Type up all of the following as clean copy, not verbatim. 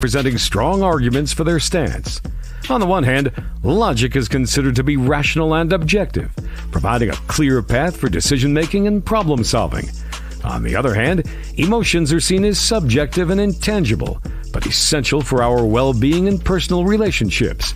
presenting strong arguments for their stance. On the one hand, logic is considered to be rational and objective, providing a clear path for decision-making and problem-solving. On the other hand, emotions are seen as subjective and intangible, but essential for our well-being and personal relationships.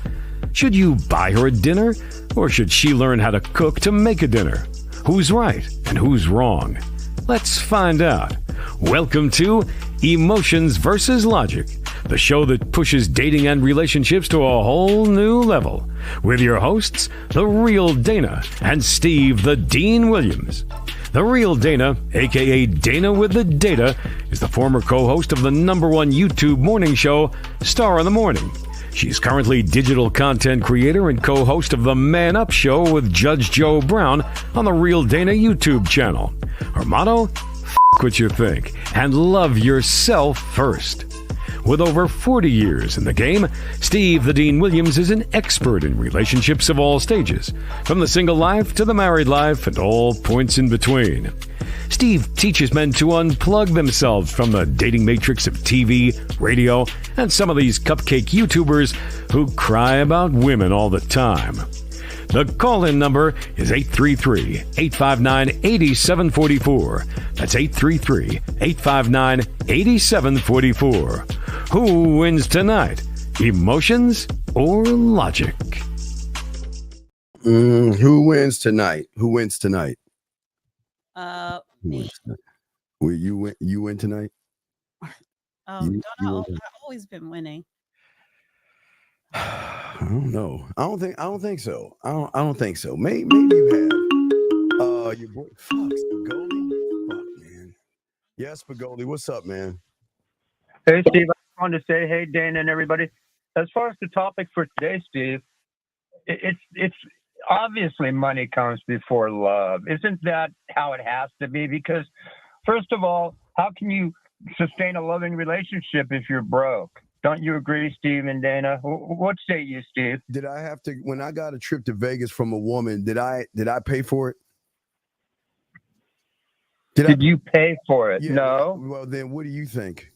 Should you buy her a dinner, or should she learn how to cook to make a dinner? Who's right and who's wrong? Let's find out. Welcome to Emotions versus Logic, the show that pushes dating and relationships to a whole new level, with your hosts, The Real Dana and Steve the Dean Williams. The Real Dana, aka Dana with the Data, is the former co-host of the #1 YouTube morning show, Star in the Morning. She's currently digital content creator and co-host of the Man Up Show with Judge Joe Brown on the Real Dana YouTube channel. Her motto? F*** what you think and love yourself first. With over 40 years in the game, Steve the Dean Williams is an expert in relationships of all stages, from the single life to the married life and all points in between. Steve teaches men to unplug themselves from the dating matrix of TV, radio, and some of these cupcake YouTubers who cry about women all the time. The call-in number is 833-859-8744. That's 833-859-8744. Who wins tonight? Emotions or logic? Who wins tonight? Who wins tonight? Me. Will you win? You win tonight? I've always been winning. I don't know. I don't think so. I don't think so. Maybe you have. Your boy, Spagoli. Fuck, man. Yes, Spagoli. What's up, man? Hey, Steve. I just wanted to say, hey, Dana and everybody. As far as the topic for today, Steve, it's obviously money comes before love. Isn't that how it has to be? Because first of all, how can you sustain a loving relationship if you're broke? Don't you agree, Steve and Dana? What say you, Steve? Did I have to, when I got a trip to Vegas from a woman, did I pay for it? Did you pay for it? Yeah, no. Well, then what do you think?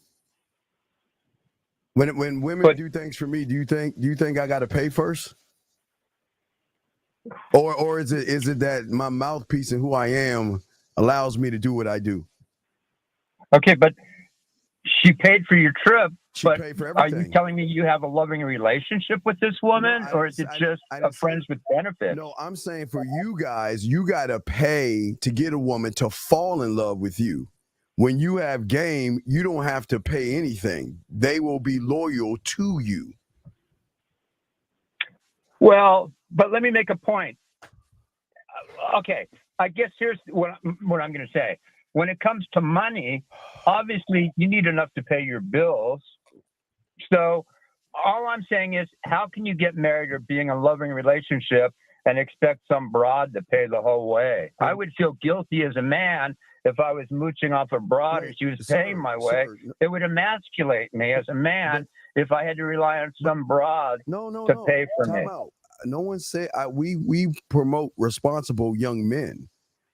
When women do things for me, do you think I got to pay first? Or is it that my mouthpiece and who I am allows me to do what I do? Okay, but she paid for your trip. She paid for Are everything. you telling me you have a loving relationship with this woman, or is it just friends with benefits? No, I'm saying for you guys, you got to pay to get a woman to fall in love with you. When you have game, you don't have to pay anything. They will be loyal to you. Well, but let me make a point. Okay, I guess here's what I'm going to say. When it comes to money, obviously you need enough to pay your bills. So all I'm saying is, how can you get married or be in a loving relationship and expect some broad to pay the whole way? I would feel guilty as a man if I was mooching off a broad and she was paying my way. It would emasculate me as a man if I had to rely on some broad to pay for me. No one said we promote responsible young men.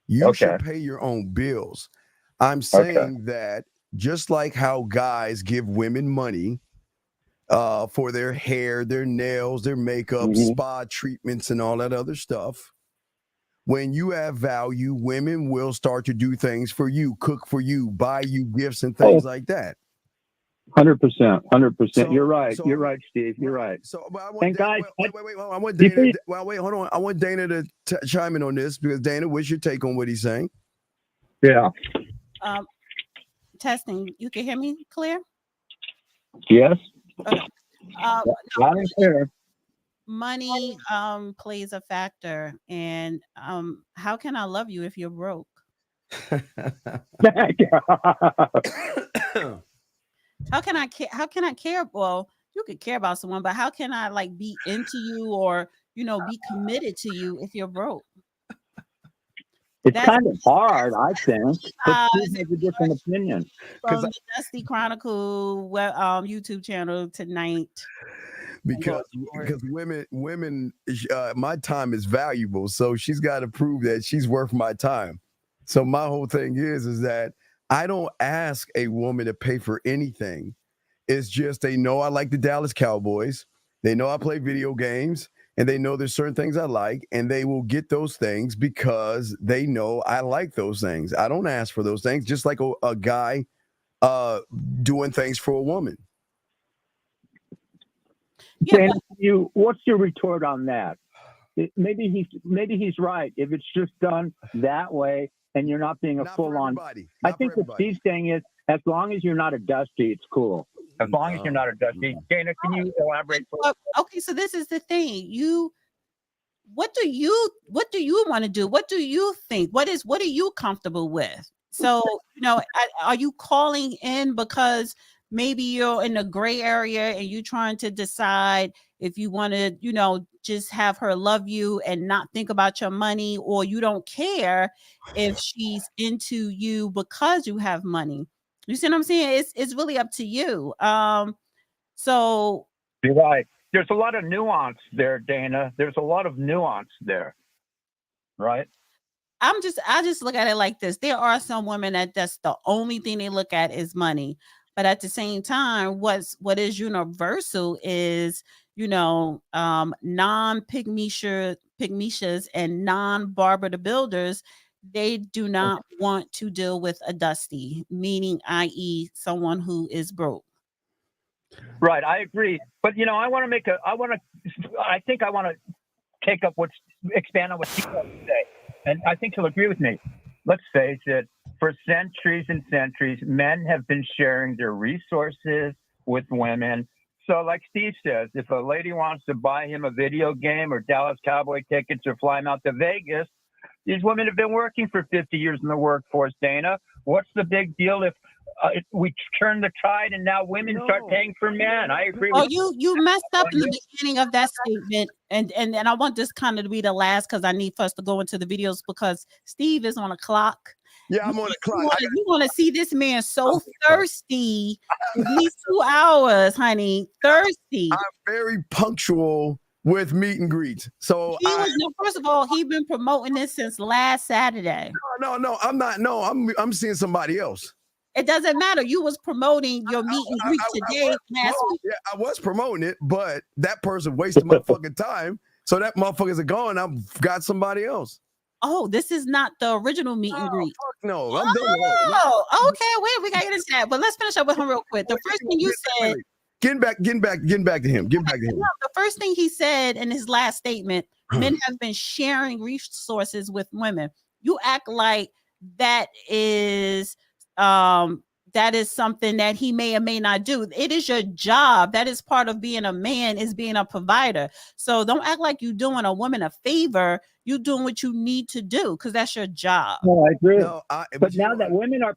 You should pay your own bills. I'm saying that just like how guys give women money for their hair, their nails, their makeup, spa treatments, and all that other stuff. When you have value, women will start to do things for you, cook for you, buy you gifts and things like that. 100%, 100%. You're right. You're right, Steve. You're right. So, but wait, I want Dana. Hold on. I want Dana to chime in on this because Dana, what's your take on what he's saying? Yeah. Testing. You can hear me clear? Yes. Okay. Loud and clear. Money plays a factor, and how can I love you if you're broke? How can I care? Well, you could care about someone, but how can I be into you or be committed to you if you're broke? It's kind of hard, I think. But Steve has a different opinion. From the Dusty Chronicle YouTube channel tonight. Because women, my time is valuable, so she's got to prove that she's worth my time. So my whole thing is that I don't ask a woman to pay for anything. It's just they know I like the Dallas Cowboys. They know I play video games, and they know there's certain things I like, and they will get those things because they know I like those things. I don't ask for those things, just like a guy doing things for a woman. Yeah, What's your retort on that? Maybe he's right. If it's just done that way and you're not being a full-on. I think what Steve's saying is, as long as you're not a Dusty, it's cool. As long as you're not a Dusty. Dana, can you elaborate? Okay, so this is the thing. What do you want to do? What do you think? What are you comfortable with? So, are you calling in because maybe you're in a gray area and you're trying to decide if you want to, just have her love you and not think about your money, or you don't care if she's into you because you have money? You see what I'm saying? It's really up to you. So you're right. There's a lot of nuance there, Dana. There's a lot of nuance there, right? I just look at it like this. There are some women that's the only thing they look at is money. But at the same time, what is universal is, non-Pygmishas and non-Barbara the Builders, they do not want to deal with a Dusty, meaning, i.e., someone who is broke. Right, I agree. But I want to expand on what Steve has to say, and I think he'll agree with me. Let's face it, for centuries and centuries, men have been sharing their resources with women. So like Steve says, if a lady wants to buy him a video game or Dallas Cowboy tickets or fly him out to Vegas, these women have been working for 50 years in the workforce, Dana. What's the big deal if we turn the tide and now women start paying for men? I agree with you. You messed up in the beginning of that statement. And I want this kind of to be the last, because I need for us to go into the videos, because Steve is on a clock. Yeah, I'm on a clock. You want to see this man so thirsty for these 2 hours, honey. Thirsty. I'm very punctual with meet and greets. So first of all, he's been promoting this since last Saturday. No, I'm not. No, I'm seeing somebody else. It doesn't matter. You was promoting your meet and greet today, last week. Yeah, I was promoting it, but that person wasted my fucking time. So that motherfuckers are gone. I've got somebody else. Oh, this is not the original meet and greet. No, I'm done with it. Okay, wait, we gotta get into that. But let's finish up with him real quick. The first thing you said. Getting back to him. The first thing he said in his last statement, men have been sharing resources with women. You act like that is something that he may or may not do. It is your job. That is part of being a man, is being a provider. So don't act like you're doing a woman a favor. You're doing what you need to do, because that's your job. No, I agree. But now that women are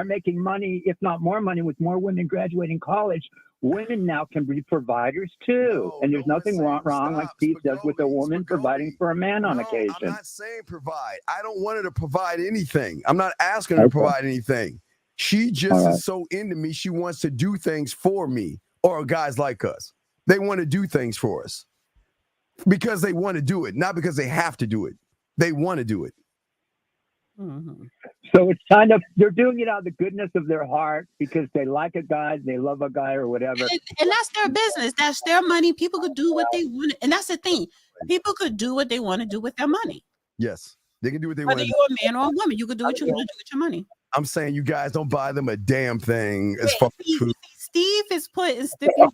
making money, if not more money, with more women graduating college, women now can be providers too. And there's nothing wrong, like Steve says, with a woman providing for a man on occasion. I'm not saying provide. I don't want her to provide anything. I'm not asking her to provide anything. She just is so into me. She wants to do things for me, or guys like us. They want to do things for us because they want to do it, not because they have to do it. They want to do it. Mm-hmm. So it's kind of, they're doing it out of the goodness of their heart because they like a guy, they love a guy or whatever. And that's their business. That's their money. People could do what they want. And that's the thing. People could do what they want to do with their money. Yes. They can do what they want. Whether you're a man or a woman, you could do what you want to do with your money. I'm saying you guys don't buy them a damn thing as far as food. Steve is putting stipulations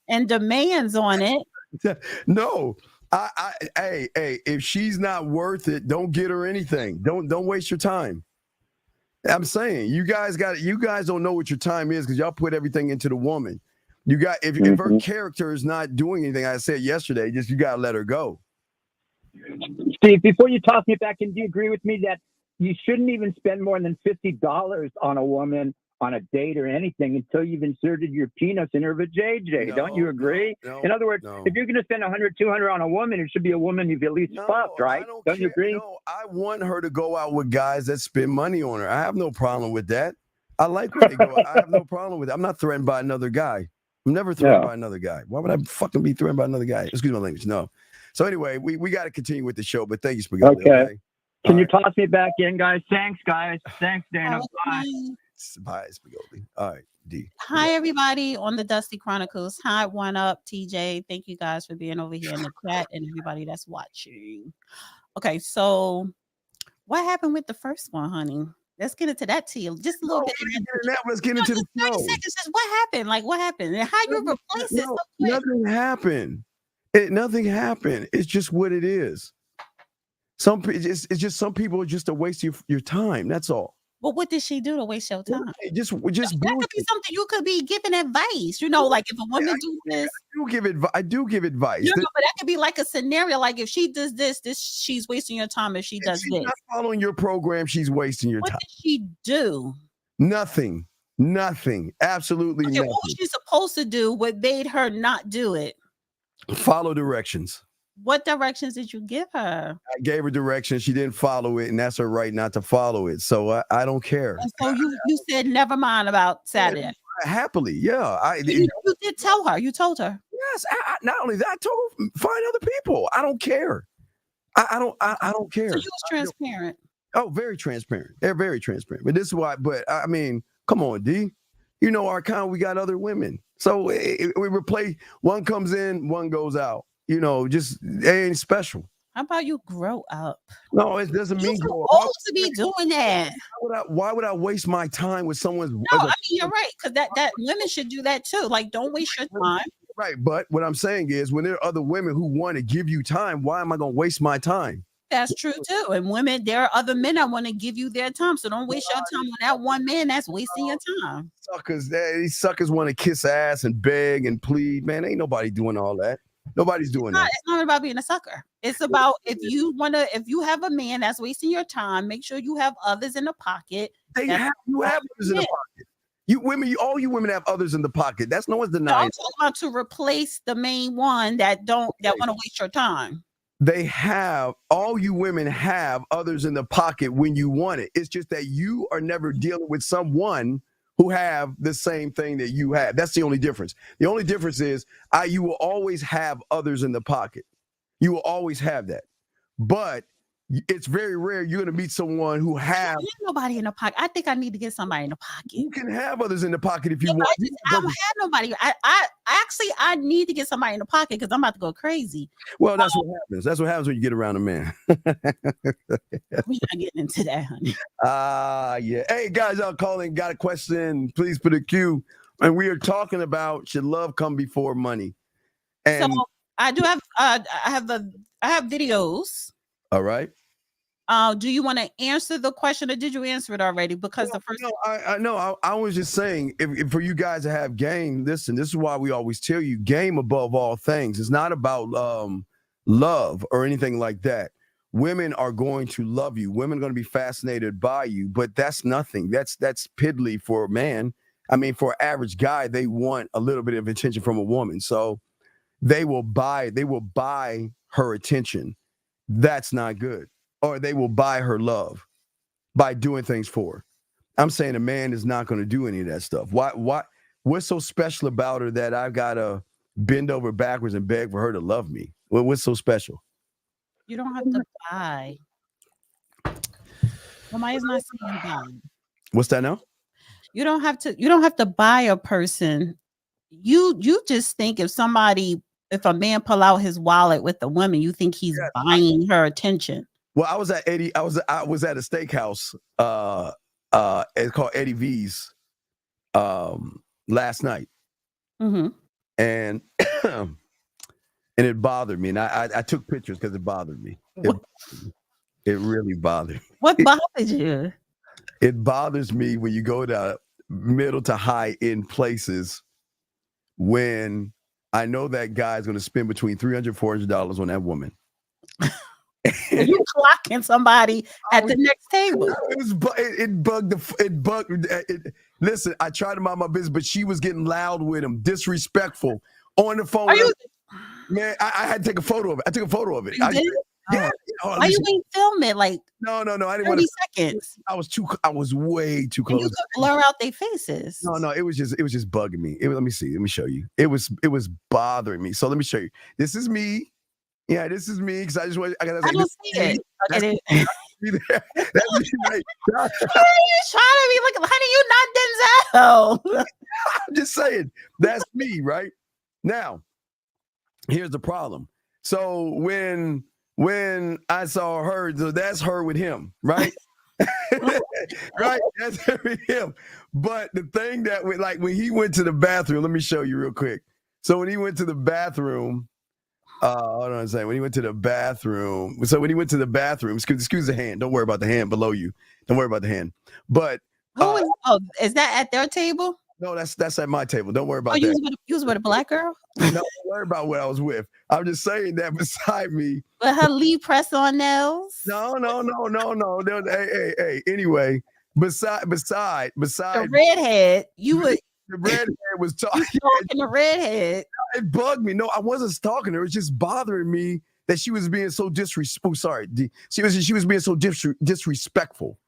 and demands on it. No. Hey, if she's not worth it, don't get her anything. Don't waste your time. I'm saying you guys don't know what your time is because y'all put everything into the woman. You got if her character is not doing anything, I said yesterday, you gotta let her go. Steve, before you toss me back in, do you agree with me that you shouldn't even spend more than $50 on a woman on a date or anything until you've inserted your penis in her vajayjay? No, don't you agree? No, in other words, if you're going to spend $100, $200 on a woman, it should be a woman you've at least fucked, right? Don't you agree? No, I want her to go out with guys that spend money on her. I have no problem with that. I like when they go out. I have no problem with it. I'm not threatened by another guy. I'm never threatened by another guy. Why would I fucking be threatened by another guy? Excuse my language. No. So anyway, we got to continue with the show, but thank you, Spaghetti. Okay. Can you toss me back in, guys? Thanks, guys. Thanks, Dana. Bye. Bye, Spigoli. All right, D. Hi, everybody on the Dusty Chronicles. Hi, One Up, TJ. Thank you guys for being over here in the chat and everybody that's watching. Okay, so what happened with the first one, honey? Let's get into that tea. Just a little bit. Let's get into the show. 30 seconds. Just what happened? Like, what happened? And how you replace it so quick? Nothing happened. Nothing happened. It's just what it is. It's just some people are just a waste of your time. That's all. But what did she do to waste your time? Just that could be something you could be giving advice. You know, like if a woman do this, I do give advice. You know, but that could be like a scenario. Like if she does this, she's wasting your time. If she does this, not following your program, she's wasting your time. What did she do? Nothing. Absolutely nothing. What was she supposed to do? What made her not do it? Follow directions. What directions did you give her? I gave her directions. She didn't follow it, and that's her right not to follow it. So I don't care. And so you said never mind about Saturday. Happily, yeah. You did tell her. You told her. Yes. Not only that, I told her find other people. I don't care. I don't care. So you was transparent. Very transparent. They're very transparent. But this is why. But I mean, come on, D. You know our kind. We got other women. So we replace. One comes in, one goes out. You know, just it ain't special. How about you grow up? No, it doesn't mean grow up. You're supposed to be doing that. Why would I waste my time with someone's? No, I mean you're right, because that women should do that too. Like, don't waste your time. Right, but what I'm saying is, when there are other women who want to give you time, why am I going to waste my time? That's true too. And women, there are other men that want to give you their time, so don't waste your time on that one man that's wasting your time. Suckers, these suckers want to kiss ass and beg and plead. Man, ain't nobody doing all that. Nobody's doing that. It's not about being a sucker. It's about if you have a man that's wasting your time, make sure you have others in the pocket. You have others in the pocket. All you women have others in the pocket. That's no one's denying. I'm talking about to replace the main one that want to waste your time. All you women have others in the pocket when you want it. It's just that you are never dealing with someone who have the same thing that you have. That's the only difference. The only difference is you will always have others in the pocket. You will always have that. But it's very rare you're going to meet someone who has nobody in the pocket. I think I need to get somebody in the pocket. You can have others in the pocket if you want. I don't have nobody. I need to get somebody in the pocket because I'm about to go crazy. Well, that's what happens. That's what happens when you get around a man. We're not getting into that, honey. Yeah. Hey, guys, I'm calling. Got a question? Please put a Q. And we are talking about should love come before money? And so I do have. I have videos. All right. Do you want to answer the question, or did you answer it already? Because the first. I was just saying, if for you guys to have game, this is why we always tell you game above all things. It's not about love or anything like that. Women are going to love you. Women are going to be fascinated by you, but that's nothing. That's piddly for a man. I mean, for an average guy, they want a little bit of attention from a woman, so they will buy her attention. That's not good. Or they will buy her love by doing things for her. I'm saying a man is not going to do any of that stuff. What's so special about her that I've got to bend over backwards and beg for her to love me? What's so special? You don't have to buy. Somebody's not saying buy. What's that now? You don't have to buy a person. You just think if a man pull out his wallet with a woman, you think he's buying her attention. Well, I was at a steakhouse. It's called Eddie V's last night. Mm-hmm. And it bothered me. And I took pictures because it bothered me. It really bothered me. What bothered you? It bothers me when you go to middle to high end places when I know that guy's going to spend between $300 and $400 on that woman. You clocking somebody at the next table. It bugged. Listen, I tried to mind my business, but she was getting loud with him, disrespectful on the phone. Man, I had to take a photo of it. I took a photo of it. You did? Yeah. Why you ain't film it? Like no, I didn't 30 want to. seconds. I was way too close. And you could blur out their faces. No, it was just bugging me. Let me see. Let me show you. It was bothering me. So let me show you. This is me. Yeah, this is me because I don't see it. me there. That's me right. What are you trying to be like, honey? You're not Denzel. I'm just saying, that's me, right? Now, here's the problem. So when I saw her, so that's her with him, right? Right, that's her with him. But the thing that when he went to the bathroom, let me show you real quick. So when he went to the bathroom, hold on a second. When he went to the bathroom, excuse the hand. Don't worry about the hand below you. Don't worry about the hand. But is that at their table? No, that's at my table. Don't worry about that. You was with a black girl? No, don't worry about what I was with. I'm just saying that beside me. But her Lee press on nails? No. Hey. Anyway, beside the redhead, the redhead was talking. The redhead. It bugged me. No, I wasn't stalking her. It was just bothering me that she was being so disrespectful. Sorry, she was being so disrespectful.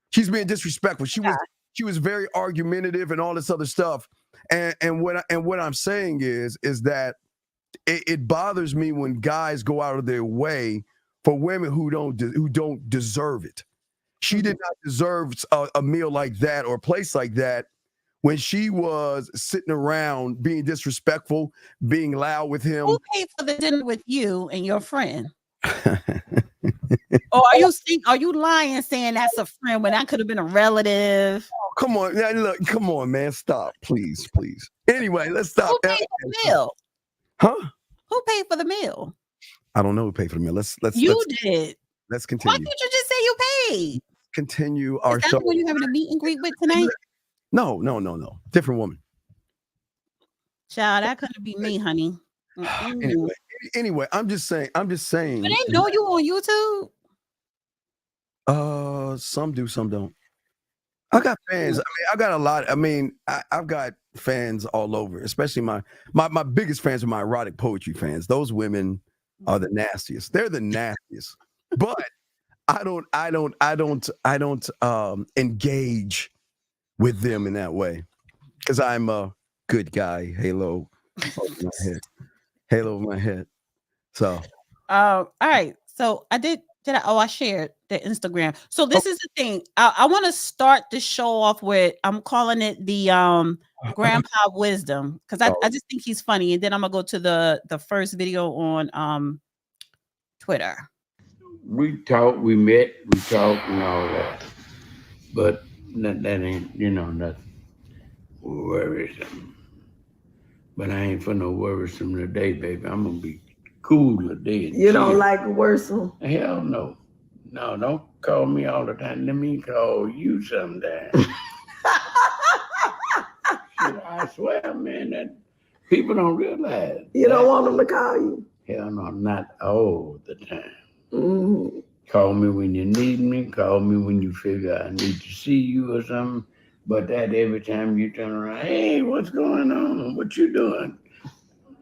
She's being disrespectful. She was very argumentative and all this other stuff. And what I'm saying is that it bothers me when guys go out of their way for women who don't deserve it. She did not deserve a meal like that or a place like that when she was sitting around being disrespectful, being loud with him. Who paid for the dinner with you and your friend? Or are you lying saying that's a friend when that could have been a relative? Oh, come on. Now, look, come on, man. Stop. Please. Anyway, let's stop. Who paid for the meal? Huh? Who paid for the meal? I don't know who paid for the meal. Let's did. Let's continue. Why did you just say you paid? Continue our show. Who you having a meet and greet with tonight? No. Different woman. Child, that couldn't be me, honey. Anyway, I'm just saying. But they know you on YouTube. Some do, some don't. I got fans. I mean, I got a lot. I mean, I've got fans all over, especially my biggest fans are my erotic poetry fans. Those women are the nastiest. They're the nastiest. But I don't engage with them in that way because I'm a good guy. Halo over my head. So, all right. So I shared the Instagram. So this is the thing. I want to start the show off with, I'm calling it the Grandpa Wisdom because I just think he's funny. And then I'm gonna go to the first video on Twitter. We talked, we met, we talked and all that. But that ain't, nothing worrisome. But I ain't for no worrisome today, baby. I'm gonna be cool today. You don't like worrisome? Hell no. No, don't call me all the time. Let me call you sometime. I swear, man, that people don't realize. You don't want them to call you? Hell no, not all the time. Mm-hmm. Call me when you need me. Call me when you figure I need to see you or something. But that every time you turn around, hey, what's going on? What you doing?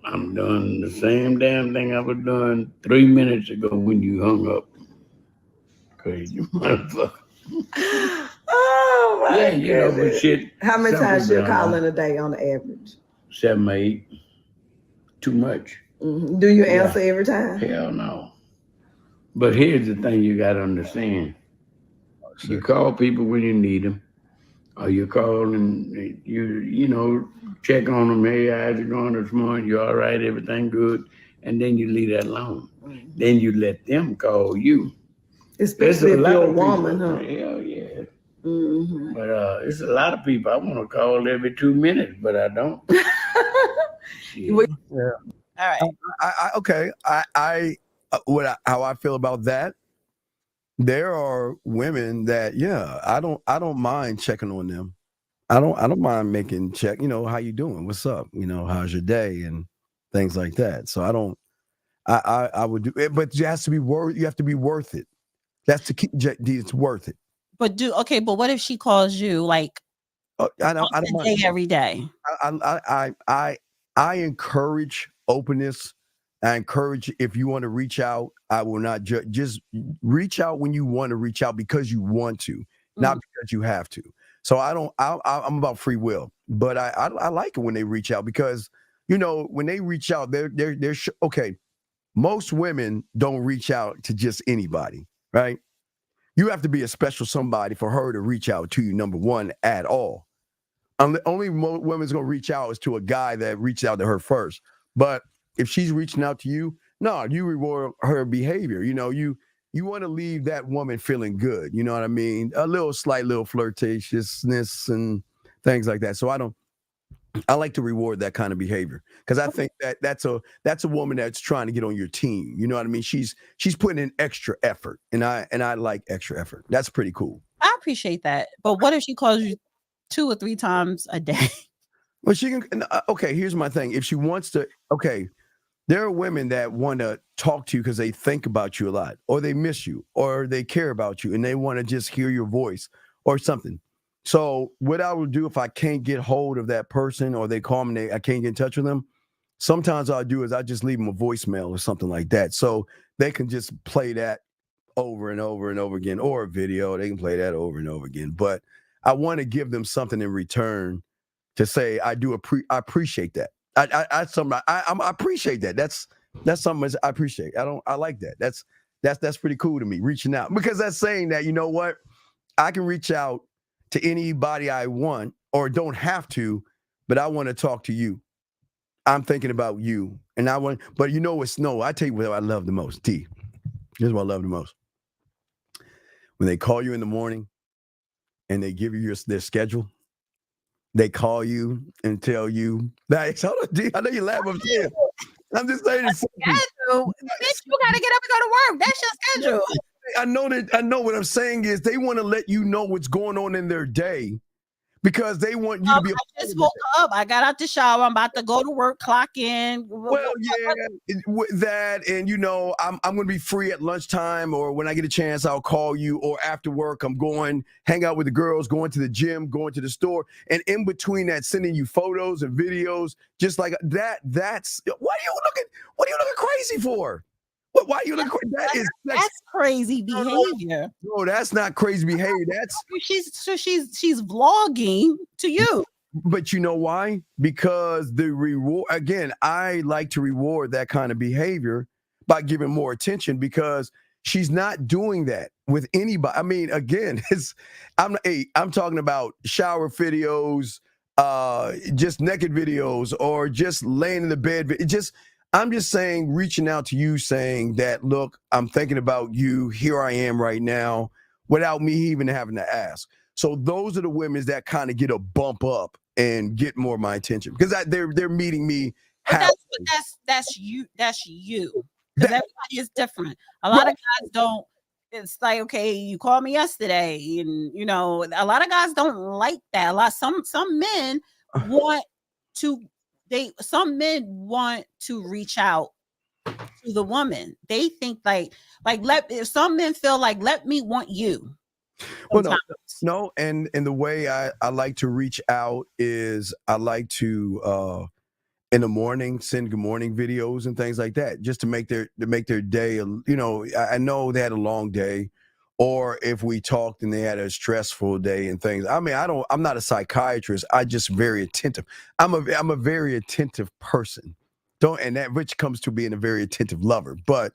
I'm doing the same damn thing I was doing 3 minutes ago when you hung up. Crazy motherfucker. Oh, my goodness. But shit. How many times you call in a day on the average? 7 or 8. Too much. Mm-hmm. Do you answer every time? Hell no. But here's the thing you got to understand. You call people when you need them. Or you call and you check on them. Hey, how's it going this morning? You all right? Everything good? And then you leave that alone. Mm-hmm. Then you let them call you. Especially if you're a woman, people, huh? Hell yeah. Mm-hmm. But it's a lot of people I want to call every 2 minutes, but I don't. Yeah. All right. How I feel about that. There are women that, I don't mind checking on them. I don't mind making check, how you doing? What's up? How's your day? And things like that. So I would do it, but you have to be worth it. That's the key. It's worth it. But what if she calls you like I don't mind. Every day? I encourage openness. I encourage, if you want to reach out, I will not just reach out when you want to reach out because you want to, not because you have to. So I'm about free will, but I like it when they reach out because, when they reach out, they're okay. Most women don't reach out to just anybody, right? you have to be a special somebody for her to reach out to you, number one, at all. Only women's going to reach out is to a guy that reached out to her first. But if she's reaching out to you, no, you reward her behavior. You know, you want to leave that woman feeling good. You know what I mean? A little slight little flirtatiousness and things like that. So I like to reward that kind of behavior because I think that's a woman that's trying to get on your team. You know what I mean? She's putting in extra effort, and I like extra effort. That's pretty cool. I appreciate that. But what if she calls you 2 or 3 times a day? Well, she can. Okay, here's my thing. If she wants to, okay, there are women that want to talk to you because they think about you a lot, or they miss you, or they care about you, and they want to just hear your voice or something. So what I will do if I can't get hold of that person or they call me, I can't get in touch with them, sometimes I'll do is I just leave them a voicemail or something like that. So they can just play that over and over and over again, or a video. They can play that over and over again. But I want to give them something in return to say, I appreciate that. I appreciate that. That's something I appreciate. I like that. That's pretty cool to me, reaching out, because that's saying that, you know what, I can reach out to anybody I want or don't have to, but I want to talk to you. I'm thinking about you. And but you know what's I tell you what I love the most, T. Here's what I love the most. When they call you in the morning and they give you their schedule, they call you and tell you that, I know you laugh, I'm just saying it's bitch, you gotta get up and go to work. That's your schedule. I know what I'm saying is they want to let you know what's going on in their day because they want you to be. I just woke up. I got out the shower. I'm about to go to work, clock in. Well, yeah, that, and you know, I'm going to be free at lunchtime, or when I get a chance, I'll call you. Or after work, I'm going hang out with the girls, going to the gym, going to the store, and in between that, sending you photos and videos, just like that. That's what are you looking crazy for? Why are you looking crazy? That's crazy behavior. No, that's not crazy behavior. That's she's vlogging to you. But you know why? Because the reward, again, I like to reward that kind of behavior by giving more attention, because she's not doing that with anybody. I mean, again, I'm talking about shower videos, just naked videos, or just laying in the bed. I'm just saying, reaching out to you, saying that, look, I'm thinking about you. Here I am right now, without me even having to ask. So those are the women that kind of get a bump up and get more of my attention, because they're meeting me. That's you. Because everybody is different. A lot of guys don't. It's like, okay, you called me yesterday, and you know, a lot of guys don't like that. Some men want to. Some men want to reach out to the woman. They think like some men feel like, let me want you. Well, no, and the way I like to reach out is I like to in the morning send good morning videos and things like that, just to make their day. You know, I know they had a long day, or if we talked and they had a stressful day and things. I mean, I'm not a psychiatrist. I just very attentive. I'm a very attentive person. And that which comes to being a very attentive lover, but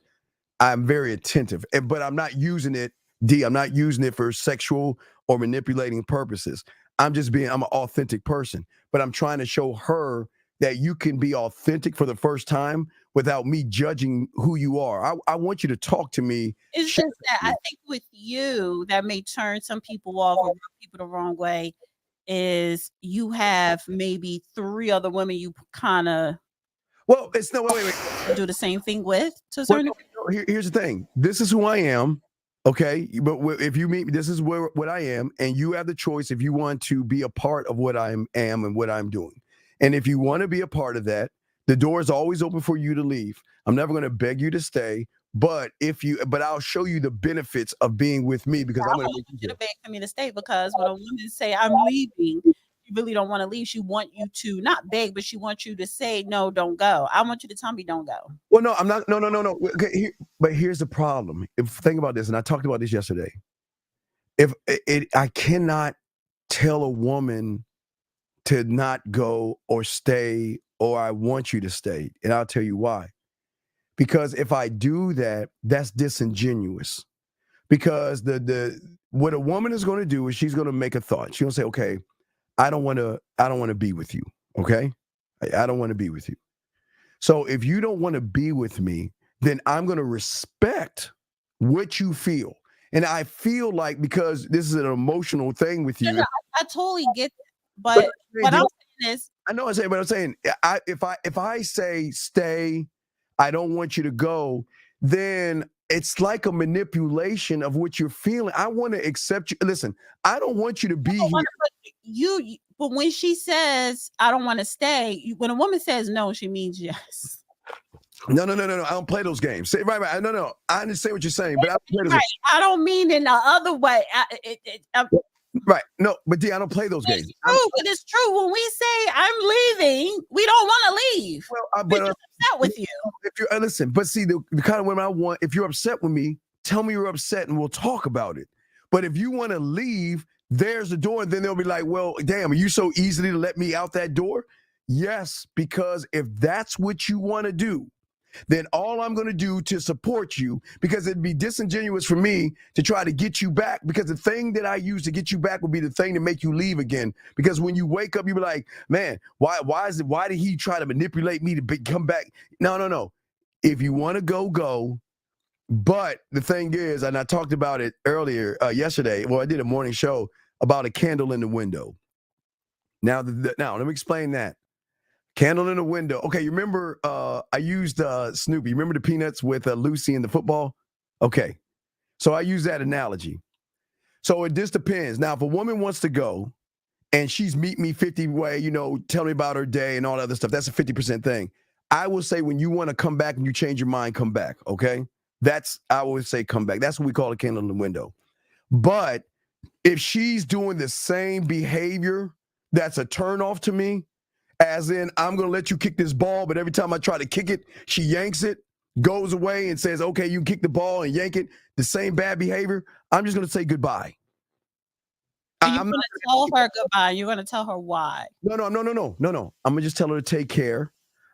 I'm very attentive. But I'm not using it, I'm not using it for sexual or manipulating purposes. I'm an authentic person, but I'm trying to show her that you can be authentic for the first time without me judging who you are. I want you to talk to me. It's just that I think with you, that may turn some people off or rub people the wrong way, is you have maybe 3 other women you kind of. Well, it's no wait. Do the same thing with. To a certain here's the thing. This is who I am. Okay, but if you meet, this is what I am, and you have the choice if you want to be a part of what I am and what I'm doing. And if you want to be a part of that, the door is always open for you to leave. I'm never going to beg you to stay, but I'll show you the benefits of being with me, because I'm going to make you beg for me to stay, because when a woman say I'm leaving, you really don't want to leave. She want you to not beg, but she wants you to say, no, don't go. I want you to tell me don't go. Well, no, I'm not. No. Okay, but here's the problem. Think about this, and I talked about this yesterday. I cannot tell a woman to not go or stay, or I want you to stay. And I'll tell you why. Because if I do that, that's disingenuous. because what a woman is going to do is she's going to make a thought. She's going to say, okay, I don't want to be with you. Okay. I don't want to be with you. So if you don't want to be with me, then I'm going to respect what you feel. And I feel like, because this is an emotional thing with you. No, I totally get that. But what I'm saying is, I know but I'm saying, if I say stay, I don't want you to go, then it's like a manipulation of what you're feeling. I want to accept you. Listen, I don't want you to be here. But when she says, I don't want to stay, when a woman says no, she means yes. No. I don't play those games. Say right. No. I understand what you're saying, but I don't mean in the other way. Right. No, but D, I don't play those games. It's true. When we say I'm leaving, we don't want to leave. Well, we're just upset with you. If you listen, but see, the kind of women I want, if you're upset with me, tell me you're upset and we'll talk about it. But if you want to leave, there's the door, and then they'll be like, well, damn, are you so easily to let me out that door? Yes, because if that's what you want to do, then all I'm going to do to support you, because it'd be disingenuous for me to try to get you back, because the thing that I use to get you back would be the thing to make you leave again. Because when you wake up, you be like, man, why did he try to manipulate me to come back? No. If you want to go. But the thing is, and I talked about it earlier yesterday. Well, I did a morning show about a candle in the window. Now let me explain that. Candle in the window. Okay, you remember I used Snoopy. You remember the Peanuts with Lucy and the football? Okay, so I use that analogy. So it just depends. Now, if a woman wants to go and she's meet me 50 way, tell me about her day and all that other stuff, that's a 50% thing. I will say when you want to come back and you change your mind, come back, okay? I always say come back. That's what we call a candle in the window. But if she's doing the same behavior, that's a turnoff to me. As in, I'm going to let you kick this ball, but every time I try to kick it, she yanks it, goes away and says, okay, you kick the ball and yank it. The same bad behavior. I'm just going to say goodbye. You're going to tell her goodbye. You're going to tell her why. No. I'm going to just tell her to take care.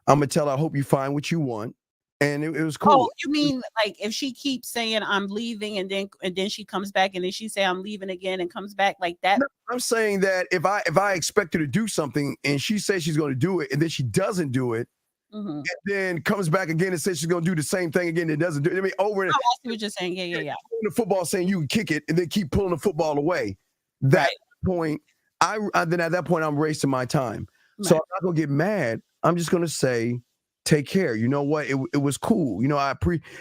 I'm going to tell her, I hope you find what you want. And it was cool. Oh, you mean like if she keeps saying I'm leaving and then she comes back and then she say I'm leaving again and comes back like that? No, I'm saying that if I expect her to do something and she says she's going to do it and then she doesn't do it, and then comes back again and says she's going to do the same thing again and doesn't do it. I mean, over and I see what you're saying. Yeah. The football saying you can kick it and then keep pulling the football away. That point, then at that point I'm wasting my time. Right. So I'm not going to get mad. I'm just going to say, take care. You know what? It was cool.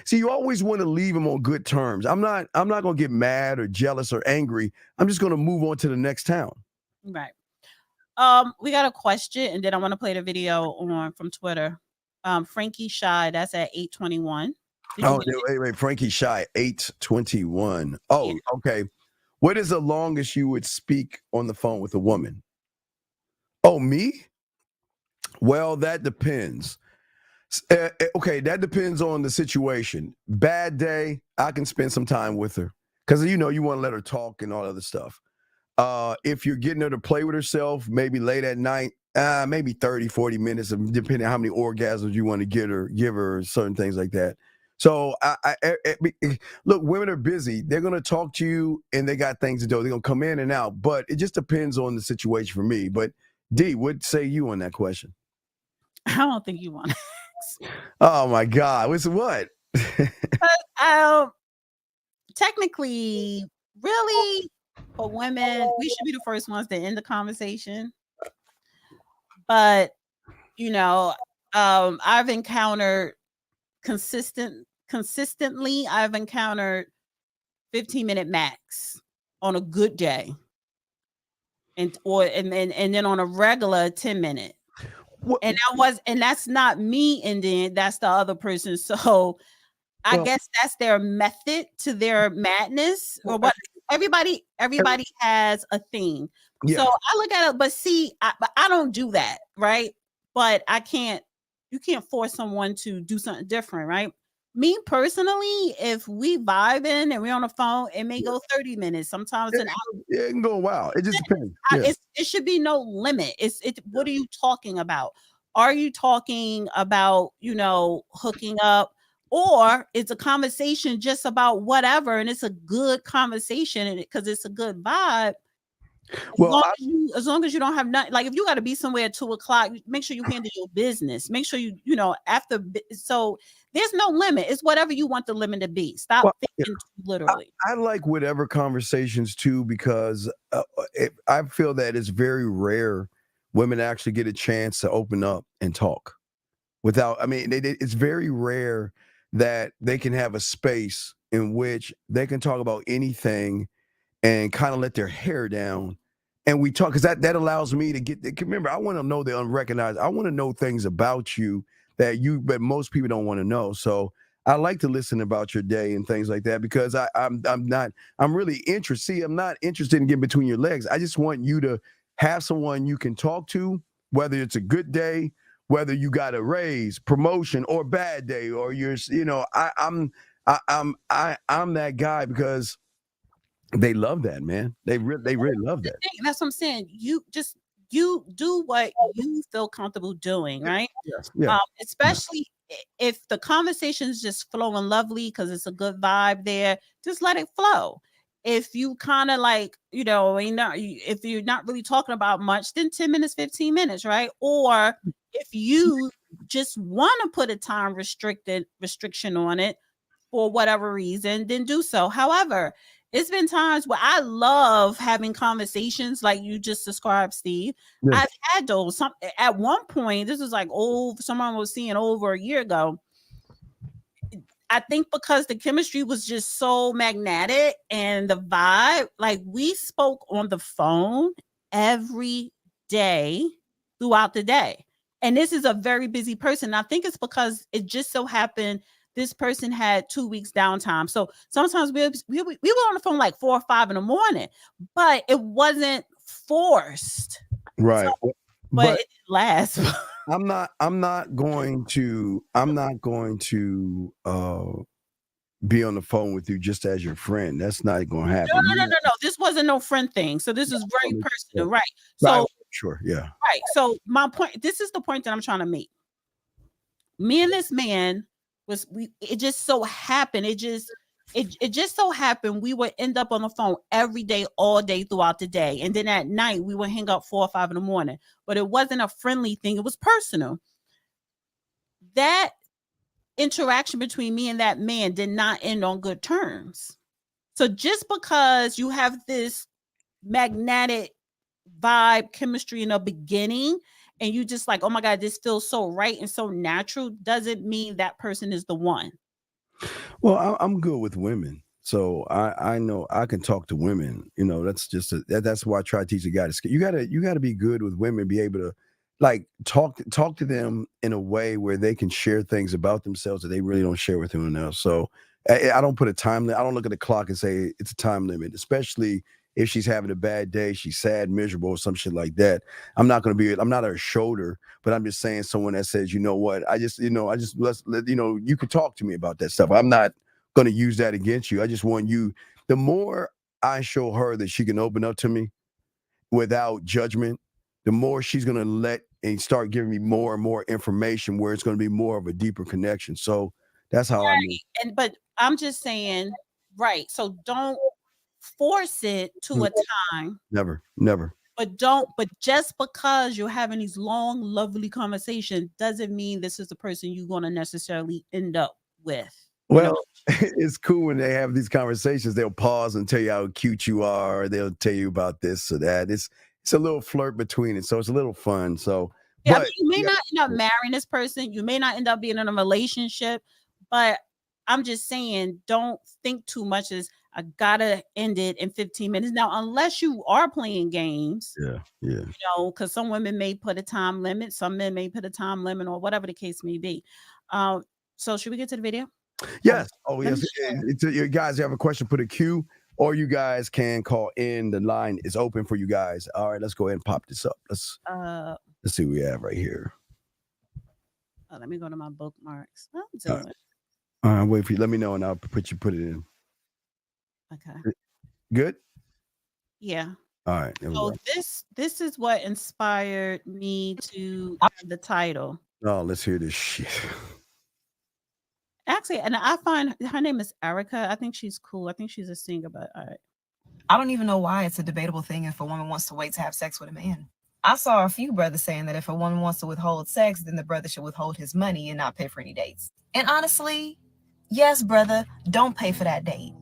See, you always want to leave them on good terms. I'm not going to get mad or jealous or angry. I'm just going to move on to the next town. Right. We got a question, and then I want to play the video from Twitter. Frankie Shy, that's at 821. Wait, Frankie Shy, 821. Oh, yeah. Okay. What is the longest you would speak on the phone with a woman? Oh, me? Well, that depends. Okay, that depends on the situation. Bad day, I can spend some time with her because you want to let her talk and all other stuff. If you're getting her to play with herself, maybe late at night, maybe 30, 40 minutes, depending on how many orgasms you want to give her, certain things like that. So look, women are busy. They're going to talk to you and they got things to do. They're going to come in and out, but it just depends on the situation for me. But D, what say you on that question? I don't think you want to. Oh my God! What? Technically, really, for women, we should be the first ones to end the conversation. But I've encountered consistently. I've encountered 15-minute max on a good day, and then on a regular 10-minute. And that's not me ending, that's the other person. So I guess that's their method to their madness, or what. Everybody has a thing. Yeah. So I look at it, but see, I don't do that, right? But you can't force someone to do something different, right? Me personally, if we vibing and we're on the phone, it may go 30 minutes, sometimes an hour. Yeah, it can go a while. It just depends. Yeah. It should be no limit. What are you talking about? Are you talking about, hooking up? or it's a conversation just about whatever, and it's a good conversation because it's a good vibe. Well, as long as you don't have nothing, like if you got to be somewhere at 2:00, make sure you handle your business. Make sure you know after. So there's no limit. It's whatever you want the limit to be. Stop thinking too literally. I like whatever conversations too, because I feel that it's very rare women actually get a chance to open up and talk without. I mean, it's very rare that they can have a space in which they can talk about anything and kind of let their hair down. And we talk, because that allows me to remember, I want to know the unrecognized. I want to know things about you that most people don't want to know. So I like to listen about your day and things like that, because I'm really interested. See, I'm not interested in getting between your legs. I just want you to have someone you can talk to, whether it's a good day, whether you got a raise, promotion, or bad day, or I'm that guy, because they love that, man. They really love that. That's what I'm saying. You do what you feel comfortable doing, right? Yes. Yeah. Especially if the conversation is just flowing lovely because it's a good vibe there, just let it flow. If you kind of like, if you're not really talking about much, then 10 minutes, 15 minutes, right? Or if you just want to put a time restriction on it for whatever reason, then do so. However, it's been times where I love having conversations like you just described, Steve. Yeah. I've had those. At one point, this was like someone was seeing over a year ago. I think because the chemistry was just so magnetic and the vibe, like we spoke on the phone every day throughout the day. And this is a very busy person. I think it's because it just so happened this person had 2 weeks downtime. So sometimes we were on the phone like 4 or 5 in the morning, but it wasn't forced. Right. So, but it didn't last. I'm not going to be on the phone with you just as your friend. That's not going to happen. No. This wasn't no friend thing. So this is very personal, right? So right, sure, yeah. Right. So my point, this is the point that I'm trying to make. Me and this man it just so happened. It just so happened we would end up on the phone every day, all day throughout the day. And then at night we would hang up 4 or 5 in the morning. But it wasn't a friendly thing. It was personal. That interaction between me and that man did not end on good terms. So just because you have this magnetic vibe chemistry in the beginning and you just like, oh my God, this feels so right and so natural, doesn't mean that person is the one. Well, I'm good with women. So I know I can talk to women. That's just that's why I try to teach a guy to. You gotta be good with women, be able to like talk to them in a way where they can share things about themselves that they really don't share with anyone else. So I don't put a time limit. I don't look at the clock and say it's a time limit, especially if she's having a bad day, she's sad, miserable, or some shit like that. I'm not her shoulder, but I'm just saying someone that says, you know what, you can talk to me about that stuff. I'm not going to use that against you. I just want you, the more I show her that she can open up to me without judgment, the more she's going to let and start giving me more and more information where it's going to be more of a deeper connection. So that's how I mean. But I'm just saying, right. So don't force it to a time. Never. But just because you're having these long, lovely conversations doesn't mean this is the person you're going to necessarily end up with. Well, it's cool when they have these conversations. They'll pause and tell you how cute you are. They'll tell you about this or that. It's a little flirt between it. So it's a little fun. So yeah, I mean, you may not end up marrying this person. You may not end up being in a relationship, but I'm just saying, don't think too much as I gotta end it in 15 minutes. Now, unless you are playing games, yeah, because some women may put a time limit, some men may put a time limit, or whatever the case may be. So should we get to the video? Yes. Oh, yes. You guys have a question, put a Q, or you guys can call in. The line is open for you guys. All right, let's go ahead and pop this up. Let's see what we have right here. Let me go to my bookmarks. All right, wait for you. Let me know, and I'll put it in. Okay. Good? Yeah. All right. So this is what inspired me to have the title. Oh, let's hear this shit. Actually, and I find her name is Erica. I think she's cool. I think she's a singer, but all right. I don't even know why it's a debatable thing if a woman wants to wait to have sex with a man. I saw a few brothers saying that if a woman wants to withhold sex, then the brother should withhold his money and not pay for any dates. And honestly, yes, brother, don't pay for that date.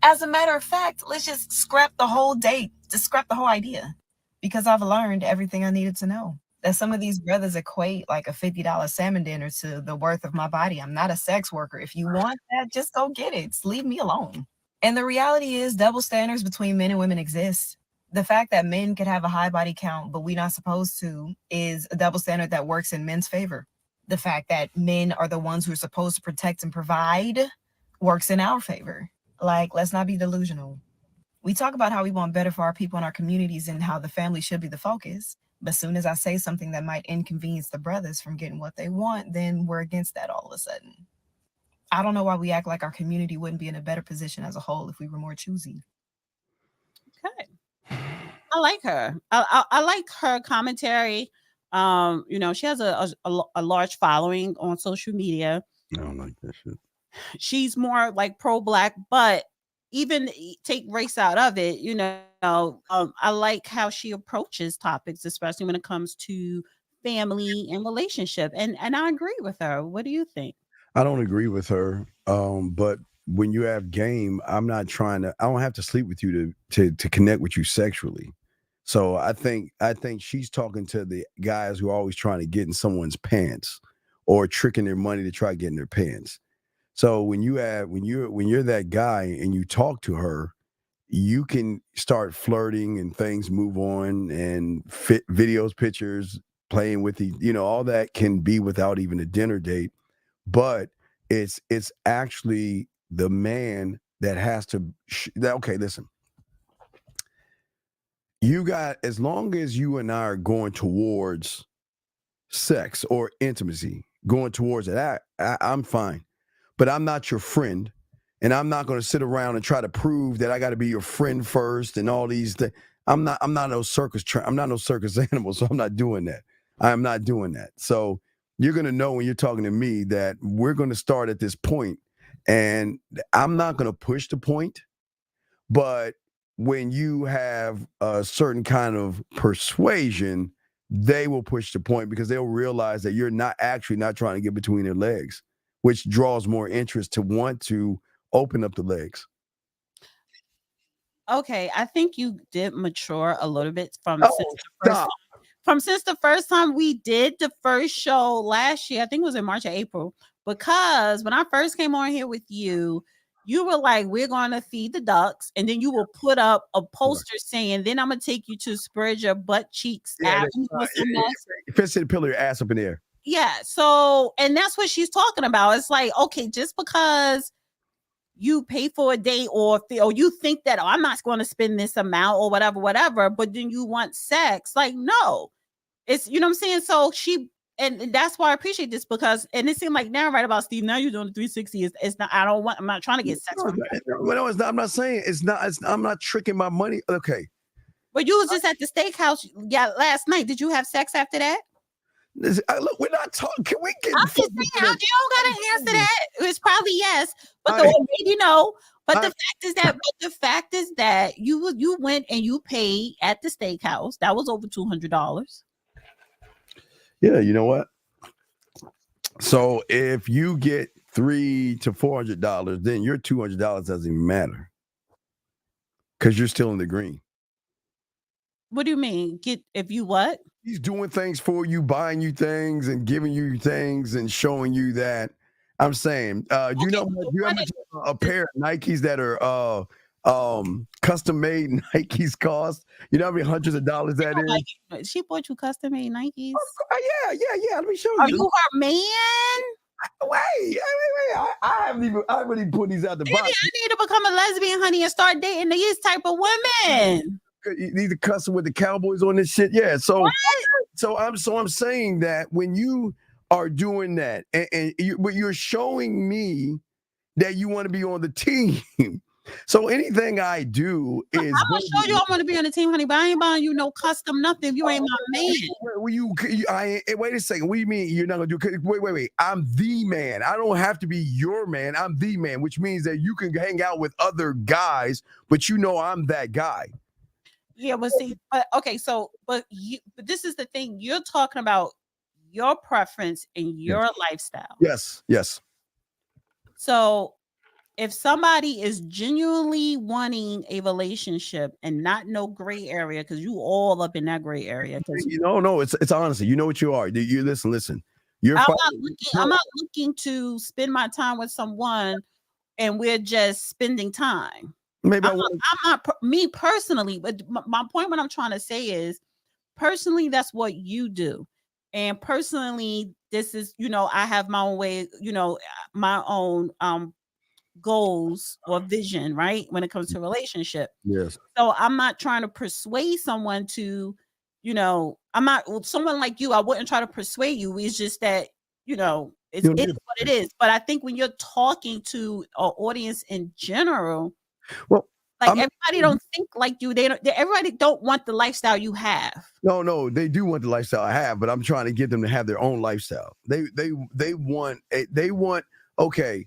As a matter of fact, let's just scrap the whole date. Just scrap the whole idea. Because I've learned everything I needed to know. That some of these brothers equate like a $50 salmon dinner to the worth of my body. I'm not a sex worker. If you want that, just go get it. Just leave me alone. And the reality is double standards between men and women exist. The fact that men can have a high body count, but we're not supposed to, is a double standard that works in men's favor. The fact that men are the ones who are supposed to protect and provide works in our favor. Like, let's not be delusional. We talk about how we want better for our people in our communities and how the family should be the focus. But as soon as I say something that might inconvenience the brothers from getting what they want, then we're against that all of a sudden. I don't know why we act like our community wouldn't be in a better position as a whole if we were more choosy. Okay. I like her. I like her commentary. She has a large following on social media. I don't like that shit. She's more like pro-Black, but even take race out of it, I like how she approaches topics, especially when it comes to family and relationship. And I agree with her. What do you think? I don't agree with her. But when you have game, I don't have to sleep with you to connect with you sexually. So I think she's talking to the guys who are always trying to get in someone's pants or tricking their money to try to get in their pants. So when you're that guy and you talk to her, you can start flirting and things move on and fit videos, pictures, playing with all that can be without even a dinner date. But it's actually the man that has to. Okay, listen. As long as you and I are going towards sex or intimacy, going towards it, I'm fine. But I'm not your friend, and I'm not going to sit around and try to prove that I got to be your friend first and all these things. I'm not no circus animal, so I'm not doing that. I'm not doing that. So you're going to know when you're talking to me that we're going to start at this point, and I'm not going to push the point. But when you have a certain kind of persuasion, they will push the point because they'll realize that you're not trying to get between their legs, which draws more interest to want to open up the legs. Okay, I think you did mature a little bit since the first time we did the first show last year. I think it was in March or April, because when I first came on here with you, you were like, we're going to feed the ducks. And then you will put up a poster saying, then I'm going to take you to spread your butt cheeks. Fist the pillar, your ass up in the air. Yeah. So, and that's what she's talking about. It's like, okay, just because you pay for a date or you think that I'm not going to spend this amount or whatever, but then you want sex. Like, no, it's, what I'm saying? So and that's why I appreciate this, because, and it seemed like now right about Steve, now you're doing the 360. It's not, I'm not trying to get sex. No, it's not. I'm not saying it's not. I'm not tricking my money. Okay. But you was just at the steakhouse last night. Did you have sex after that? Look, we're not talking. Can we get? I'm just saying, you don't gotta answer that. It's probably yes, but maybe no. But the fact is that you went and you paid at the steakhouse. That was over $200. Yeah, you know what? So if you get $300 to $400, then your $200 doesn't even matter because you're still in the green. What do you mean? If you what? He's doing things for you, buying you things and giving you things and showing you that. I'm saying, you know how much a pair of Nikes that are custom made Nikes cost? You know how many hundreds of dollars that is? She bought you custom made Nikes? Yeah. Let me show you. Are you her man? Wait. I haven't even put these out the box. I need to become a lesbian, honey, and start dating these type of women. These are custom with the Cowboys on this shit. Yeah. So I'm saying that when you are doing that, but you're showing me that you want to be on the team. So anything I do is I'm gonna show you I want to be on the team, honey, but I ain't buying you no custom nothing if you ain't my man. Wait a second. What do you mean you're not gonna do? Wait. I'm the man. I don't have to be your man. I'm the man, which means that you can hang out with other guys, but you know I'm that guy. Yeah, but see, but this is the thing. You're talking about your preference and your lifestyle. Yes. So if somebody is genuinely wanting a relationship and not no gray area, because you all up in that gray area. No, it's honestly, you know what you are. You listen. I'm not looking to spend my time with someone and we're just spending time. Maybe I'm not me personally, but my point, what I'm trying to say is, personally, that's what you do. And personally, this is, I have my own way, my own goals or vision, right? When it comes to a relationship. Yes. So I'm not trying to persuade someone to, I'm not someone like you. I wouldn't try to persuade you. It's just that, it's what it is. But I think when you're talking to an audience in general, well, everybody don't think like you. Everybody don't want the lifestyle you have. No, they do want the lifestyle I have, but I'm trying to get them to have their own lifestyle. They want okay.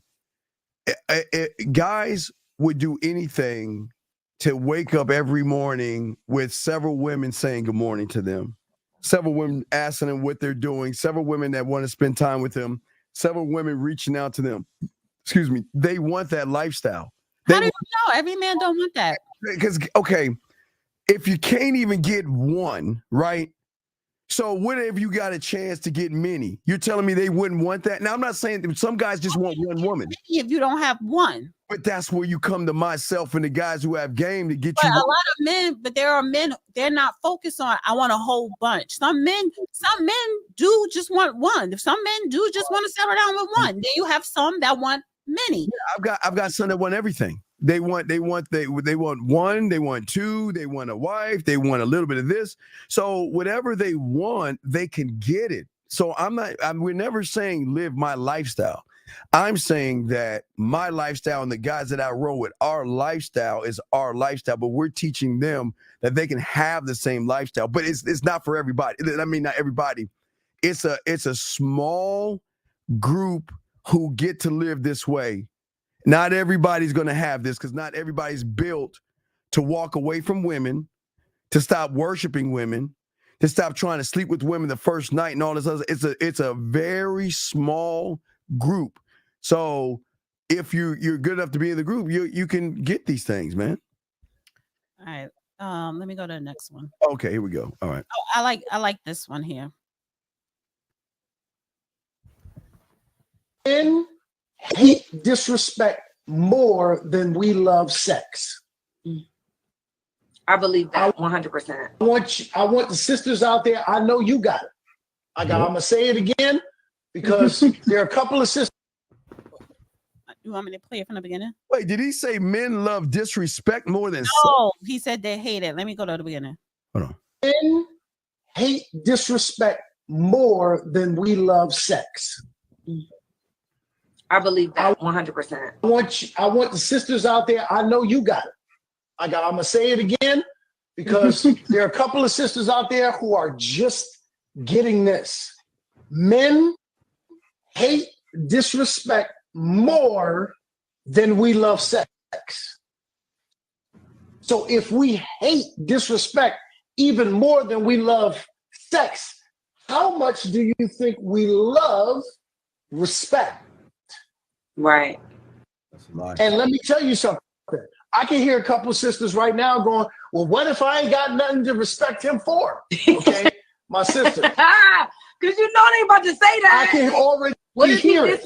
Guys would do anything to wake up every morning with several women saying good morning to them, several women asking them what they're doing, several women that want to spend time with them, several women reaching out to them. Excuse me. They want that lifestyle. How do you know? Every man don't want that. Because, okay, if you can't even get one, right? So what if you got a chance to get many? You're telling me they wouldn't want that? Now, I'm not saying that some guys just want one woman. If you don't have one. But that's where you come to myself and the guys who have game to get but you. A lot of men, but there are men, they're not focused on, I want a whole bunch. Some men do just want one. If some men do just want to settle down with one, then you have some that want many. Yeah, I've got some that want everything. They want one, they want two, they want a wife, they want a little bit of this. So whatever they want, they can get it. So we're never saying live my lifestyle. I'm saying that my lifestyle and the guys that I roll with, our lifestyle is our lifestyle, but we're teaching them that they can have the same lifestyle, but it's not for everybody. I mean, not everybody. It's a small group who get to live this way. Not everybody's going to have this because not everybody's built to walk away from women, to stop worshiping women, to stop trying to sleep with women the first night and all this other. It's a very small group. So if you're good enough to be in the group, you can get these things, man. All right. Let me go to the next one. Okay, here we go. All right. Oh, I like this one here. Men hate disrespect more than we love sex. I believe that 100%. I want the sisters out there. I know you got it. I'm gonna say it again because there are a couple of sisters. You want me to play it from the beginning? Wait, did he say men love disrespect more than sex? No, he said they hate it. Let me go to the beginning. Hold on. Men hate disrespect more than we love sex. I believe that 100%. I want the sisters out there. I know you got it. I'm gonna say it again because there are a couple of sisters out there who are just getting this. Men hate disrespect more than we love sex. So if we hate disrespect even more than we love sex, how much do you think we love respect? Right. And let me tell you something. I can hear a couple of sisters right now going, well, what if I ain't got nothing to respect him for? Okay, my sister. Because you know they about to say that. I can already hear it.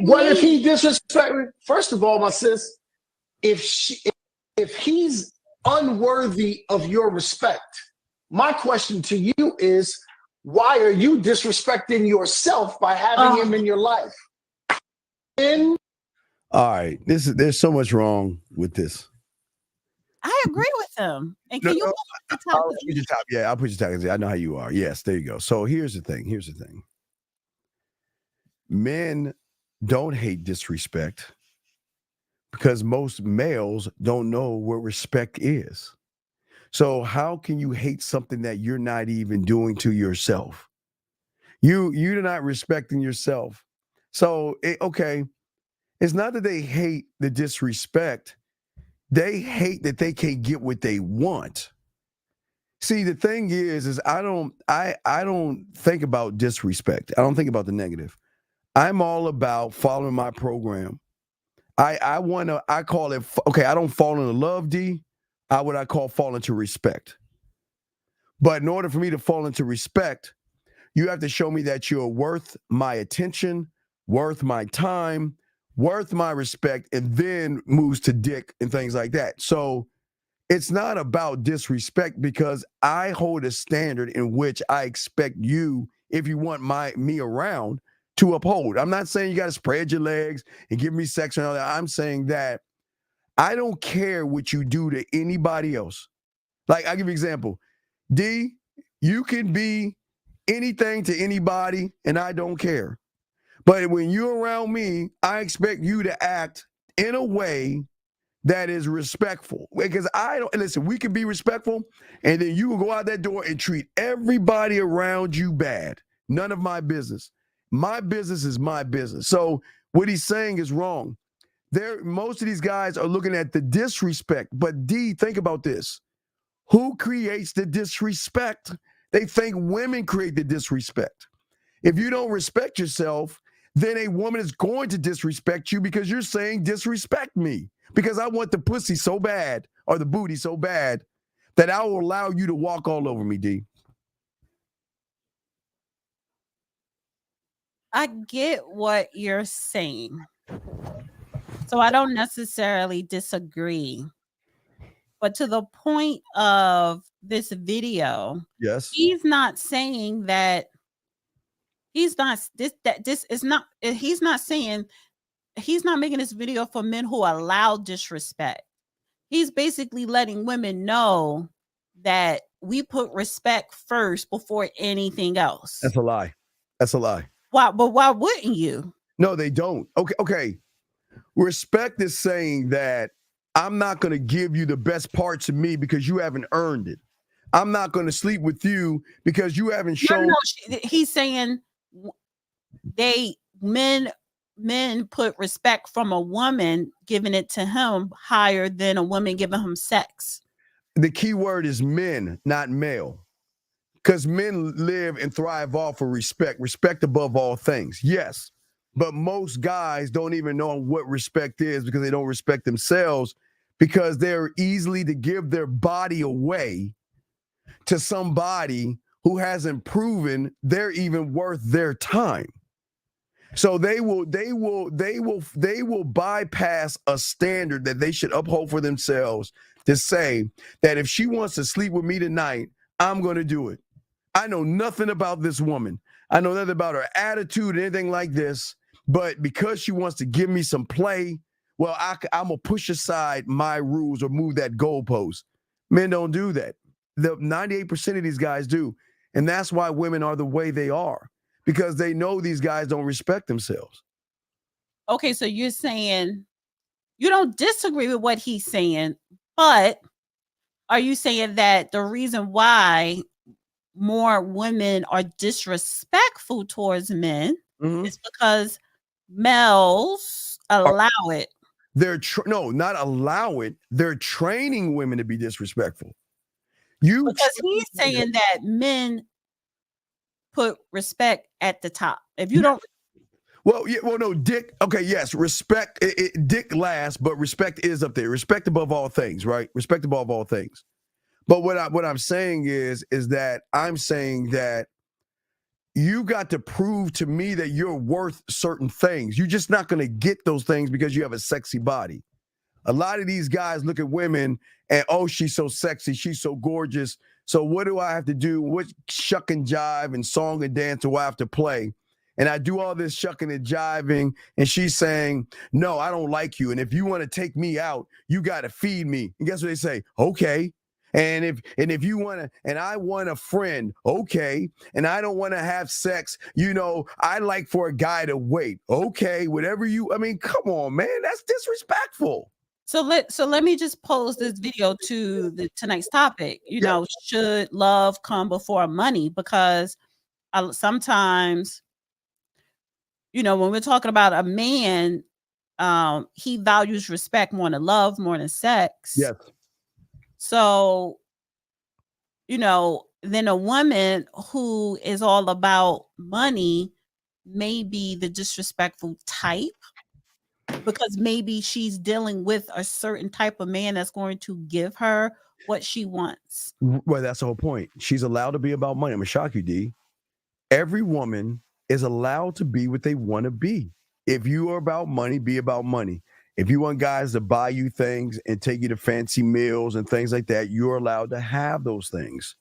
What if he disrespect me? First of all, my sis, if he's unworthy of your respect, my question to you is, why are you disrespecting yourself by having him in your life? All right, there's so much wrong with this. I agree with him. And can you put the top? I'll put your top. Yeah, I'll put your top. I know how you are. Yes, there you go. So here's the thing. Men don't hate disrespect. because most males don't know what respect is. So how can you hate something that you're not even doing to yourself? You're not respecting yourself. So okay, it's not that they hate the disrespect. They hate that they can't get what they want. See, the thing is I don't think about disrespect. I don't think about the negative. I'm all about following my program. I call it, okay, I don't fall into love, D. What I call fall into respect. But in order for me to fall into respect, you have to show me that you're worth my attention, worth my time, worth my respect, and then moves to dick and things like that. So it's not about disrespect, because I hold a standard in which I expect you, if you want me around, to uphold. I'm not saying you got to spread your legs and give me sex and all that. I'm saying that I don't care what you do to anybody else. Like, I'll give you an example. D, you can be anything to anybody, and I don't care. But when you're around me, I expect you to act in a way that is respectful. Because listen, we can be respectful, and then you will go out that door and treat everybody around you bad. None of my business. My business is my business. So what he's saying is wrong. Most of these guys are looking at the disrespect. But D, think about this. Who creates the disrespect? They think women create the disrespect. If you don't respect yourself, then a woman is going to disrespect you because you're saying disrespect me. Because I want the pussy so bad, or the booty so bad, that I will allow you to walk all over me, D. I get what you're saying. So I don't necessarily disagree. But to the point of this video, yes, he's not saying that he's not making this video for men who allow disrespect. He's basically letting women know that we put respect first before anything else. That's a lie. That's a lie. Why? But why wouldn't you? No, they don't. Okay. Respect is saying that I'm not going to give you the best parts of me because you haven't earned it. I'm not going to sleep with you because you haven't shown. No, he's saying men put respect from a woman giving it to him higher than a woman giving him sex. The key word is men, not male. Because men live and thrive off of respect above all things. Yes, but most guys don't even know what respect is because they don't respect themselves, because they're easily to give their body away to somebody who hasn't proven they're even worth their time. So they will bypass a standard that they should uphold for themselves to say that if she wants to sleep with me tonight, I'm going to do it. I know nothing about this woman. I know nothing about her attitude or anything like this, but because she wants to give me some play, well, I'm going to push aside my rules or move that goalpost. Men don't do that. The 98% of these guys do. And that's why women are the way they are, because they know these guys don't respect themselves. Okay, so you're saying you don't disagree with what he's saying, but are you saying that the reason why more women are disrespectful towards men is because males allow it? No, not allow it. They're training women to be disrespectful. Because he's saying that men put respect at the top. If you don't, no, dick. Okay, yes, respect. Dick last, but respect is up there. Respect above all things, right? Respect above all things. But what I'm saying is that I'm saying that you got to prove to me that you're worth certain things. You're just not going to get those things because you have a sexy body. A lot of these guys look at women and, oh, she's so sexy, she's so gorgeous. So what do I have to do? What shuck and jive and song and dance do I have to play? And I do all this shucking and jiving, and she's saying, no, I don't like you. And if you want to take me out, you got to feed me. And guess what they say? Okay. And if you want to, and I want a friend, okay, and I don't want to have sex, I like for a guy to wait. Okay, whatever I mean, come on, man, that's disrespectful. So let me just pose this video to tonight's topic. Should love come before money? Because sometimes, when we're talking about a man, he values respect more than love, more than sex. Yes. So, then a woman who is all about money may be the disrespectful type, because maybe she's dealing with a certain type of man that's going to give her what she wants. Well, that's the whole point. She's allowed to be about money. I'm gonna shock you, D. Every woman is allowed to be what they want to be. If you are about money, be about money. If you want guys to buy you things and take you to fancy meals and things like that, you're allowed to have those things.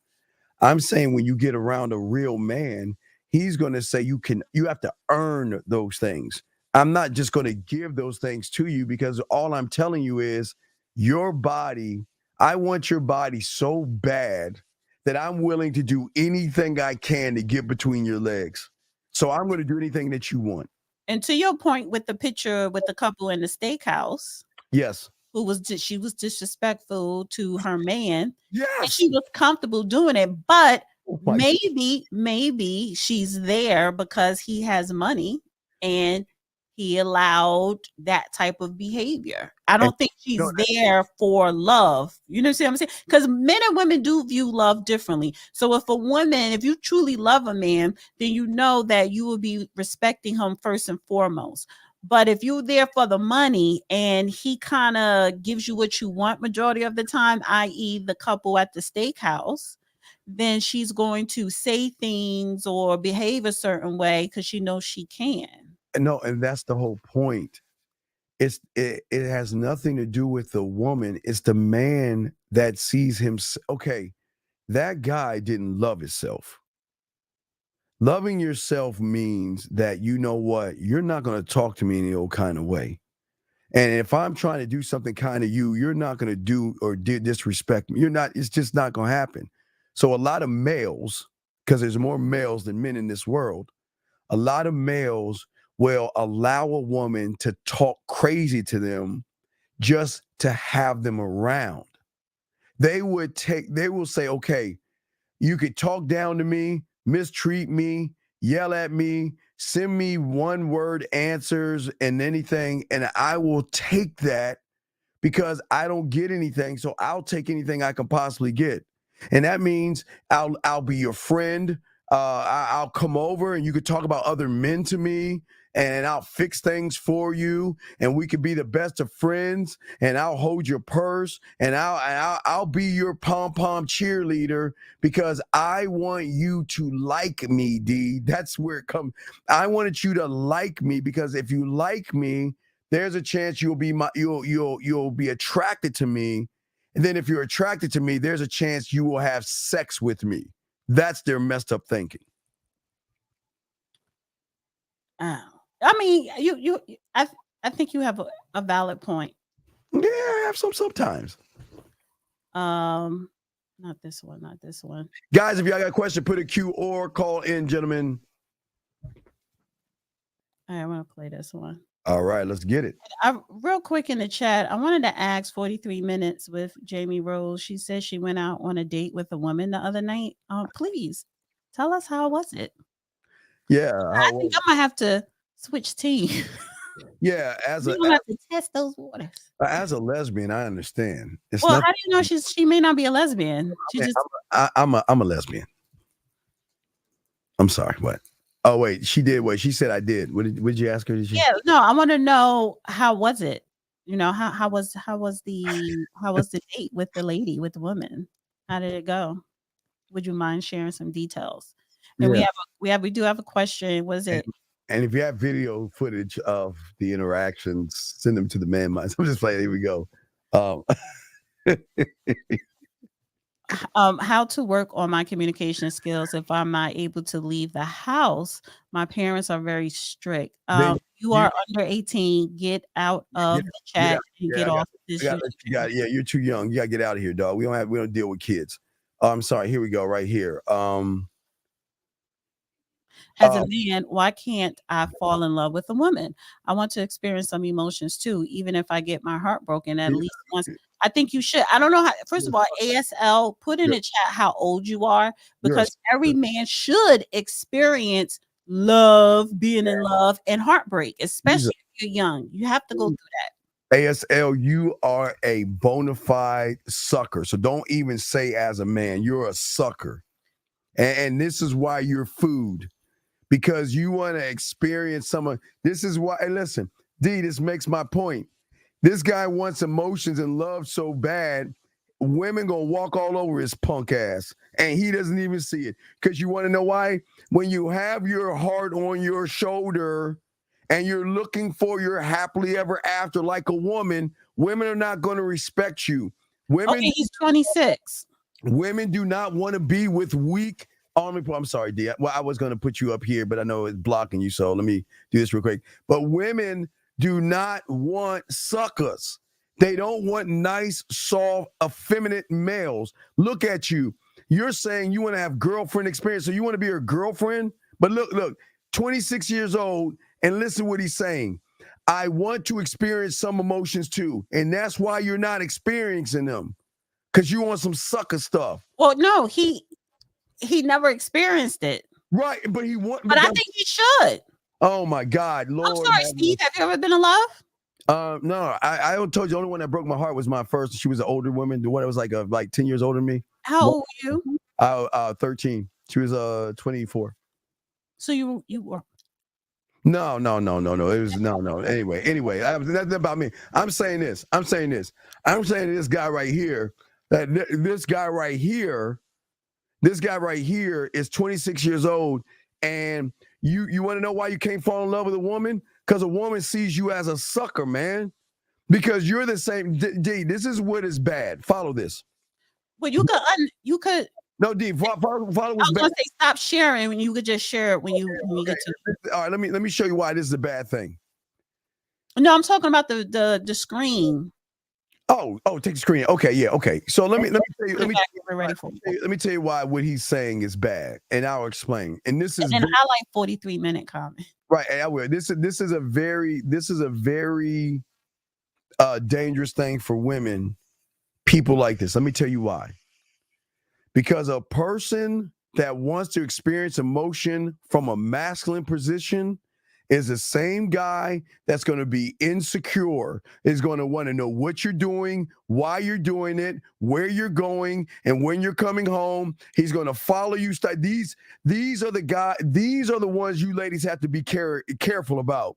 I'm saying when you get around a real man, he's going to say you have to earn those things. I'm not just going to give those things to you, because all I'm telling you is your body. I want your body so bad that I'm willing to do anything I can to get between your legs. So I'm going to do anything that you want. And to your point with the picture with the couple in the steakhouse. Yes. She was disrespectful to her man. Yes. And she was comfortable doing it, but maybe she's there because he has money and he allowed that type of behavior. I don't think she's there for love. You know what I'm saying? Because men and women do view love differently. So if you truly love a man, then you know that you will be respecting him first and foremost. But if you're there for the money and he kind of gives you what you want majority of the time, i.e. the couple at the steakhouse, then she's going to say things or behave a certain way because she knows she can. No, and that's the whole point. It has nothing to do with the woman. It's the man that sees him. Okay, that guy didn't love himself. Loving yourself means that, you know what, you're not going to talk to me any old kind of way. And if I'm trying to do something kind of you're not going to do or disrespect me. It's just not going to happen. So a lot of males, because there's more males than men in this world, a lot of males will allow a woman to talk crazy to them just to have them around. They will say, okay, you could talk down to me, mistreat me, yell at me, send me one-word answers and anything, and I will take that because I don't get anything, so I'll take anything I can possibly get. And that means I'll be your friend. I'll come over and you could talk about other men to me, and I'll fix things for you, and we could be the best of friends, and I'll hold your purse, and I'll be your pom-pom cheerleader because I want you to like me, D. That's where it comes. I wanted you to like me because if you like me, there's a chance you'll be attracted to me. And then if you're attracted to me, there's a chance you will have sex with me. That's their messed up thinking. I mean, I think you have a valid point. Yeah, I have sometimes. Not this one. Guys, if y'all got a question, put a Q or call in, gentlemen. All right, I want to play this one. All right, let's get it. Real quick in the chat, I wanted to ask 43 Minutes with Jamie Rose. She said she went out on a date with a woman the other night. Please tell us, how was it? Yeah, I think I might have to switch teams. Yeah, have to test those waters. As a lesbian, I understand. How do you know she may not be a lesbian? I'm a lesbian. I'm sorry, what? Oh wait, she did what? She said I did. What did you ask her? Yeah, no, I want to know, how was it? How was the date with the lady, with the woman? How did it go? Would you mind sharing some details? And we do have a question. Was it? And if you have video footage of the interactions, send them to the Man Minds. I'm just playing. Here we go. how to work on my communication skills if I'm not able to leave the house. My parents are very strict. You are under 18. Get out of the chat and get off this. You're too young. You gotta get out of here, dog. We don't deal with kids. I'm sorry. Here we go. Right here. As a man, why can't I fall in love with a woman? I want to experience some emotions too, even if I get my heart broken at least once. I think you should. I don't know how. First of all, ASL, put in the chat how old you are, because every man should experience love, being in love, and heartbreak, especially if you're young. You have to go through that. ASL, you are a bona fide sucker. So don't even say as a man, you're a sucker. And this is why you're food. Because you want to experience someone. This is why, hey, listen, D, this makes my point. This guy wants emotions and love so bad, women gonna walk all over his punk ass, and he doesn't even see it. Because you want to know why? When you have your heart on your shoulder and you're looking for your happily ever after like a woman, women are not going to respect you. Women, okay, he's 26. Women do not want to be with weak. I'm sorry, D. Well, I was going to put you up here, but I know it's blocking you, so let me do this real quick. But women do not want suckers. They don't want nice, soft, effeminate males. Look at you. You're saying you want to have girlfriend experience, so you want to be her girlfriend? But look, 26 years old, and listen what he's saying. I want to experience some emotions too, and that's why you're not experiencing them, because you want some sucker stuff. Well, no, he never experienced it. Right, but he want. But I think he should. Oh my God, Lord! I'm sorry, Steve. Have you ever been in love? No. I told you the only one that broke my heart was my first. She was an older woman. The one that was like 10 years older than me. How old were you? 13. She was 24. So you were. No. It was no. Anyway, nothing about me. I'm saying this. I'm saying this guy right here. This guy right here is 26 years old, and you want to know why you can't fall in love with a woman? Because a woman sees you as a sucker, man. Because you're the same. D, this is what is bad. Follow this. Well, you could. No, D, follow what's bad. I was gonna say stop sharing when you could just share it when you get to. All right, let me show you why this is a bad thing. No, I'm talking about the screen. Oh, take the screen. Okay, yeah, okay. So let me tell you why what he's saying is bad, and I'll explain. And this is I like 43-minute comment. Right, I will. This is a very dangerous thing for women. People like this. Let me tell you why. Because a person that wants to experience emotion from a masculine position is the same guy that's going to be insecure, is going to want to know what you're doing, why you're doing it, where you're going, and when you're coming home. He's going to follow you. These are the ones you ladies have to be careful about.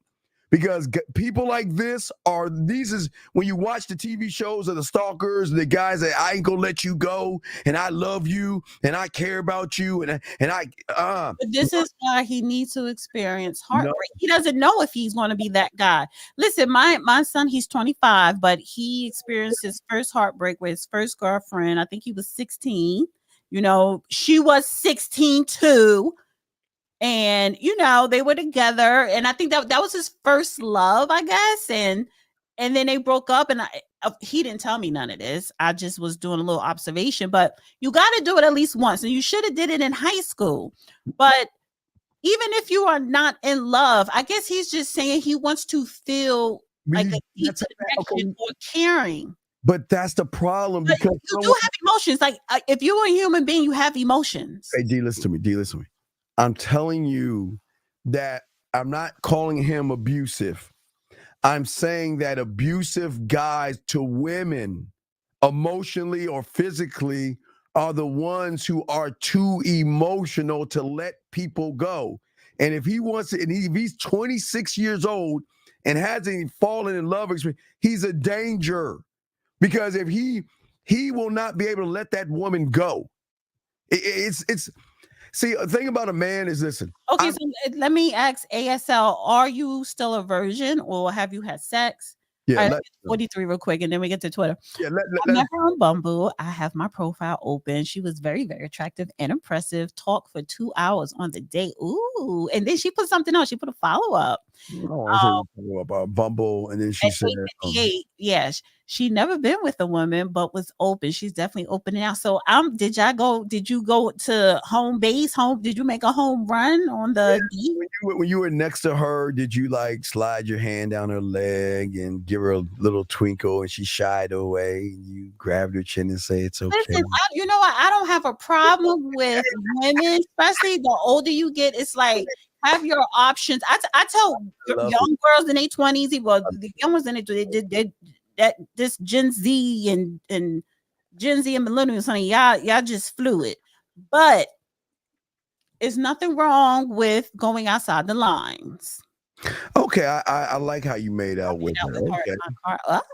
Because people like this is when you watch the TV shows of the stalkers, the guys that I ain't gonna let you go, and I love you, and I care about you, and I. But this is why he needs to experience heartbreak. No. He doesn't know if he's going to be that guy. Listen, my son, he's 25, but he experienced his first heartbreak with his first girlfriend. I think he was 16. You know, she was 16 too. And they were together, and I think that was his first love, I guess. And then they broke up, and he didn't tell me none of this. I just was doing a little observation. But you got to do it at least once, and you should have did it in high school. But even if you are not in love, I guess he's just saying he wants to feel like a deep connection or caring. But that's the problem, but because you do have emotions. Like if you're a human being, you have emotions. Hey, D, listen to me. I'm telling you that I'm not calling him abusive. I'm saying that abusive guys to women, emotionally or physically, are the ones who are too emotional to let people go. And if he wants to, and if he's 26 years old and hasn't fallen in love, he's a danger. Because if he will not be able to let that woman go. See, the thing about a man is, listen. Okay, so let me ask ASL, are you still a virgin or have you had sex? Yeah, All right, 43 real quick, and then we get to Twitter. Yeah, I met her on Bumble. I have my profile open. She was very, very attractive and impressive. Talked for 2 hours on the date. Ooh, and then she put something else. She put a follow up. About Bumble, and then she said, yes, she never been with a woman, but was open. She's definitely open now. So, did you go to home base? Did you make a home run on the? When you were next to her, did you like slide your hand down her leg and give her a little twinkle, and she shied away? You grabbed her chin and say, "It's okay." Listen, you know what? I don't have a problem with women, especially the older you get. It's like, have your options. I tell young girls in their 20s, well, the young ones in it, that this Gen Z and Gen Z and millennials, honey, y'all just fluid. But there's nothing wrong with going outside the lines. Okay, I like how you made out with her. Okay.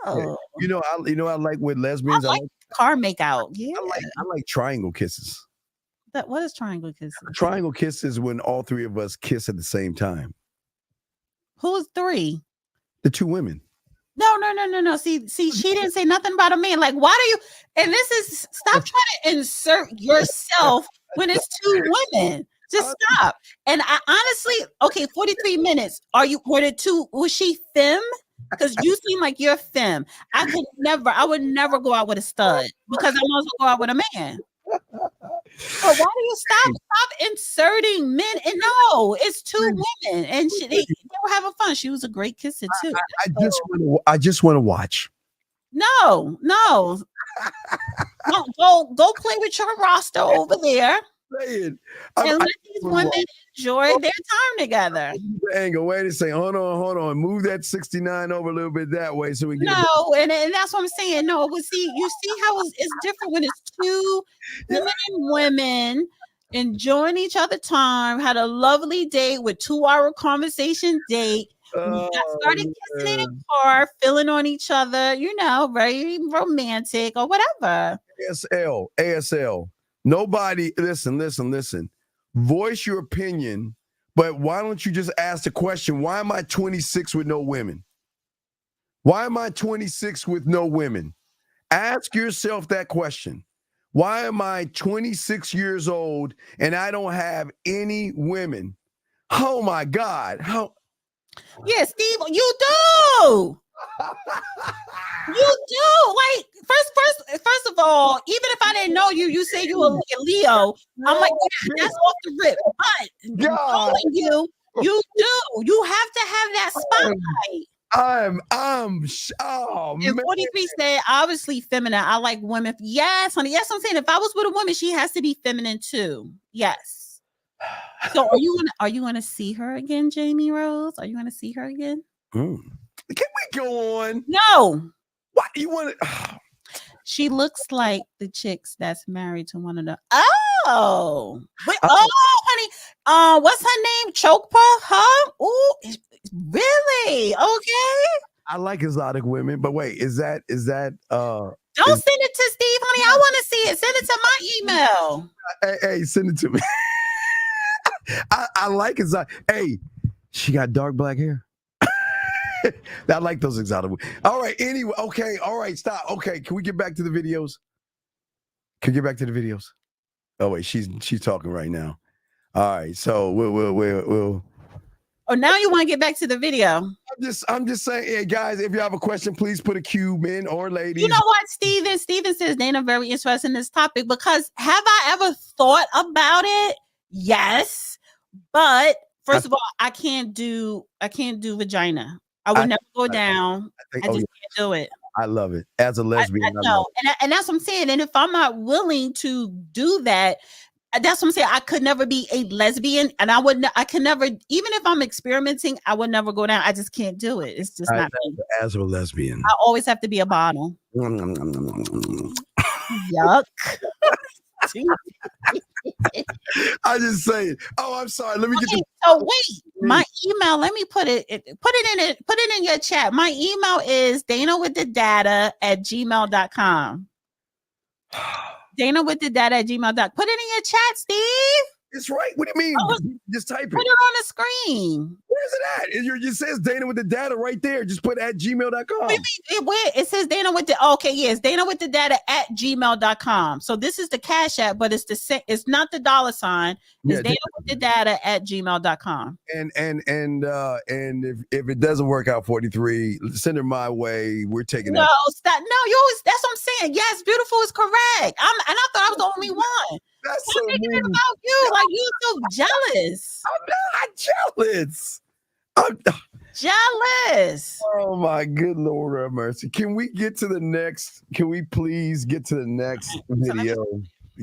Oh, you know, I like with lesbians. I like car make out. Yeah, I like triangle kisses. What is triangle kisses? Triangle kisses when all three of us kiss at the same time. Who's three? The two women. No. See, she didn't say nothing about a man. Like, why do you? And this is, stop trying to insert yourself when it's two women. Just stop. And I honestly, okay, 43 minutes. Was she femme? Because you seem like you're femme. I would never go out with a stud because I might as well go out with a man. So why do you stop inserting men? And no, it's two women, and they were having fun. She was a great kisser too. I just want to watch. No. Go play with your roster over there. And let these women enjoy their time together. Angle. Wait a second. Hold on. Move that 69 over a little bit that way so we get. No, and that's what I'm saying. No, but see, you see how it's different when it's two women enjoying each other time, had a lovely date with 2-hour conversation date. Got started kissing in the car, feeling on each other, very romantic or whatever. ASL. Nobody, listen. Voice your opinion, but why don't you just ask the question, why am I 26 with no women? Why am I 26 with no women? Ask yourself that question. Why am I 26 years old and I don't have any women? Oh my God. Yeah, Steve, you do. You do. Like, first of all, even if I didn't know you say you a Leo. I'm like, yeah, that's off the rip. But knowing you do. You have to have that spotlight. And 43 said, obviously feminine. I like women. Yes, honey. Yes, I'm saying if I was with a woman, she has to be feminine too. Yes. So are you gonna see her again, Jamie Rose? Are you gonna see her again? Can we go on? No. What you want to? She looks like the chicks that's married to one of the. Oh, honey. What's her name? Choke Puff, huh? Ooh, really? Okay. I like exotic women, but wait, is that? Don't send it to Steve, honey. I want to see it. Send it to my email. Hey, send it to me. I like exotic. Hey, she got dark black hair. I like those exotic. All right. Anyway. Okay. All right. Stop. Okay. Can we get back to the videos? Oh wait, she's talking right now. All right. So we'll. Oh, now you want to get back to the video? I'm just saying, hey guys, if you have a question, please put a Q, men or ladies. You know what, Steven? Steven says Dana very interested in this topic because have I ever thought about it? Yes, but first of all, I can't do vagina. I would never go down. I just can't do it. I love it. As a lesbian, I know. And that's what I'm saying. And if I'm not willing to do that, that's what I'm saying. I could never be a lesbian, and I can never, even if I'm experimenting, I would never go down. I just can't do it. It's just not me. As a lesbian, I always have to be a bottle. Yuck. I just say it. Oh, I'm sorry. Let me get. So wait, my email. Let me put it in your chat. My email is danawiththedata@gmail.com. danawiththedata@gmail.com. Put it in your chat, Steve. It's right. What do you mean? Just type it. Put it on the screen. Where's it at? It says Dana with the data right there. Just put at gmail.com. It says Dana with the it's Dana with the data at gmail.com. So this is the Cash App, but it's not the $. It's Dana with the data at gmail.com. And if it doesn't work out 43, send her my way. We're taking No, stop. No, you always that's what I'm saying. Yes, beautiful is correct. I thought I was the only one. That's so making it about you. Like you're so jealous. I'm not jealous. I'm jealous. Oh my good Lord have mercy. Can we please get to the next video?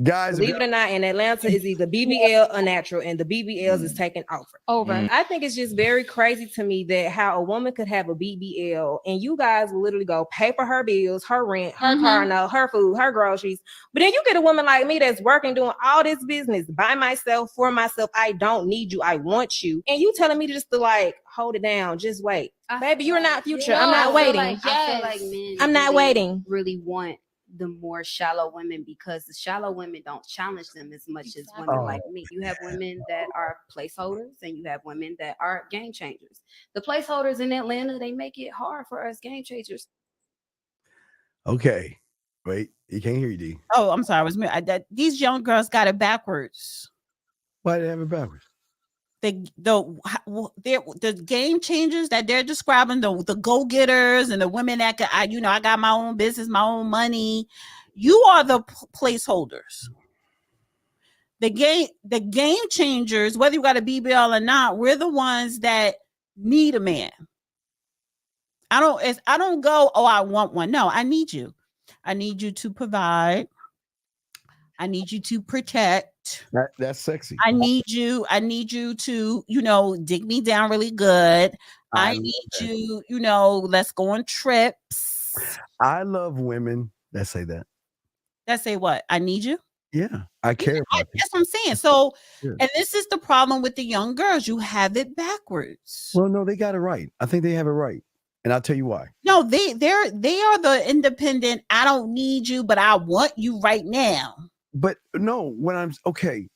Guys, believe it or not, in Atlanta is either BBL or natural, and the BBLs is taken over. I think it's just very crazy to me that how a woman could have a BBL and you guys literally go pay for her bills, her rent, her car note, her food, her groceries. But then you get a woman like me that's working, doing all this business by myself, for myself. I don't need you. I want you. And you telling me just to like hold it down. Just wait. Baby, you're not Future. I'm not waiting. I feel like men I'm not waiting. Really want the more shallow women because the shallow women don't challenge them as much as women like me. You have women that are placeholders and you have women that are game changers. The placeholders in Atlanta, they make it hard for us game changers. Okay. Wait, you can't hear you, D. Oh, I'm sorry. These young girls got it backwards. Why did they have it backwards? The game changers that they're describing, the go-getters and the women that I got my own business, my own money. You are the placeholders. The game changers, whether you got a BBL or not, we're the ones that need a man. I don't go, oh, I want one. No, I need you. I need you to provide. I need you to protect. That's sexy. I need you to, dig me down really good. I need you, let's go on trips. I love women that say that. That say what? I need you? Yeah, I care about that's what I'm saying. So, and this is the problem with the young girls. You have it backwards. Well, no, they got it right. I think they have it right. And I'll tell you why. No, they are the independent. I don't need you, but I want you right now. But no, when I'm okay,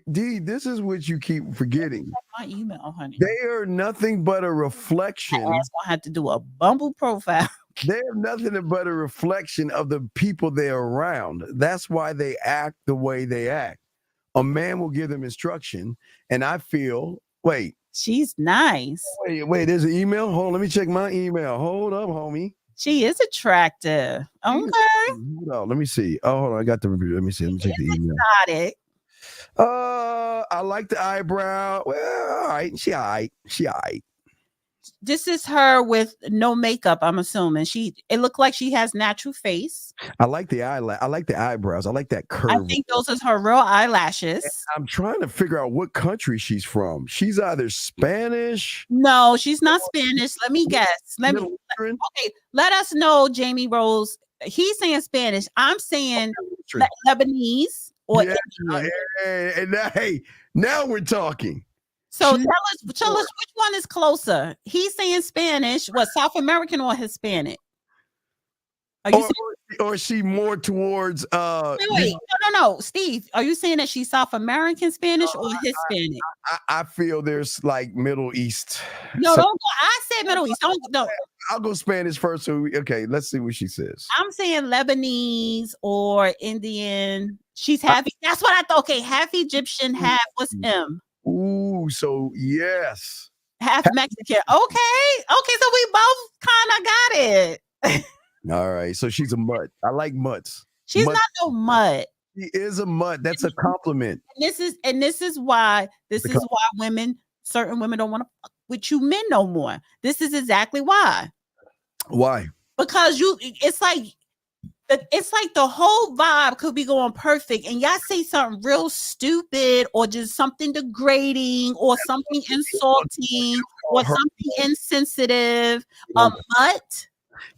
this is what you keep forgetting. My email, honey. They are nothing but a reflection. I'm gonna have to do a Bumble profile. They are nothing but a reflection of the people they're around. That's why they act the way they act. A man will give them instruction, and I feel. Wait, she's nice. Wait. There's an email. Hold on, let me check my email. Hold up, homie. She is attractive. Okay. Hold on, let me see. Oh, hold on. I got the review. Let me see. Let me check the email. Exotic. I like the eyebrow. Well, all right. She all right. This is her with no makeup, I'm assuming. It looked like she has natural face. I like the eyelash. I like the eyebrows. I like that curve. I think those are her real eyelashes. And I'm trying to figure out what country she's from. She's either Spanish. No, she's not Spanish. Let me guess. Okay, let us know, Jamie Rose. He's saying Spanish. I'm saying Lebanese or Indian. Hey, now we're talking. So tell us which one is closer. He's saying Spanish. What, South American or Hispanic? Or is she more towards wait, no, Steve, are you saying that she's South American Spanish or Hispanic? I feel there's like Middle East. No, don't go. I said Middle East. No. I'll go Spanish first. Okay, let's see what she says. I'm saying Lebanese or Indian. She's half. That's what I thought. Okay, half Egyptian, half what's M. Ooh, so yes. Half Mexican. Okay, so we both kind of got it. All right, so she's a mutt. I like mutts. She's not no mutt. She is a mutt. That's a compliment. And this is why certain women don't want to fuck with you men no more. This is exactly why. Why? Because it's like the whole vibe could be going perfect, and y'all say something real stupid or just something degrading or something insulting or something insensitive. A mutt.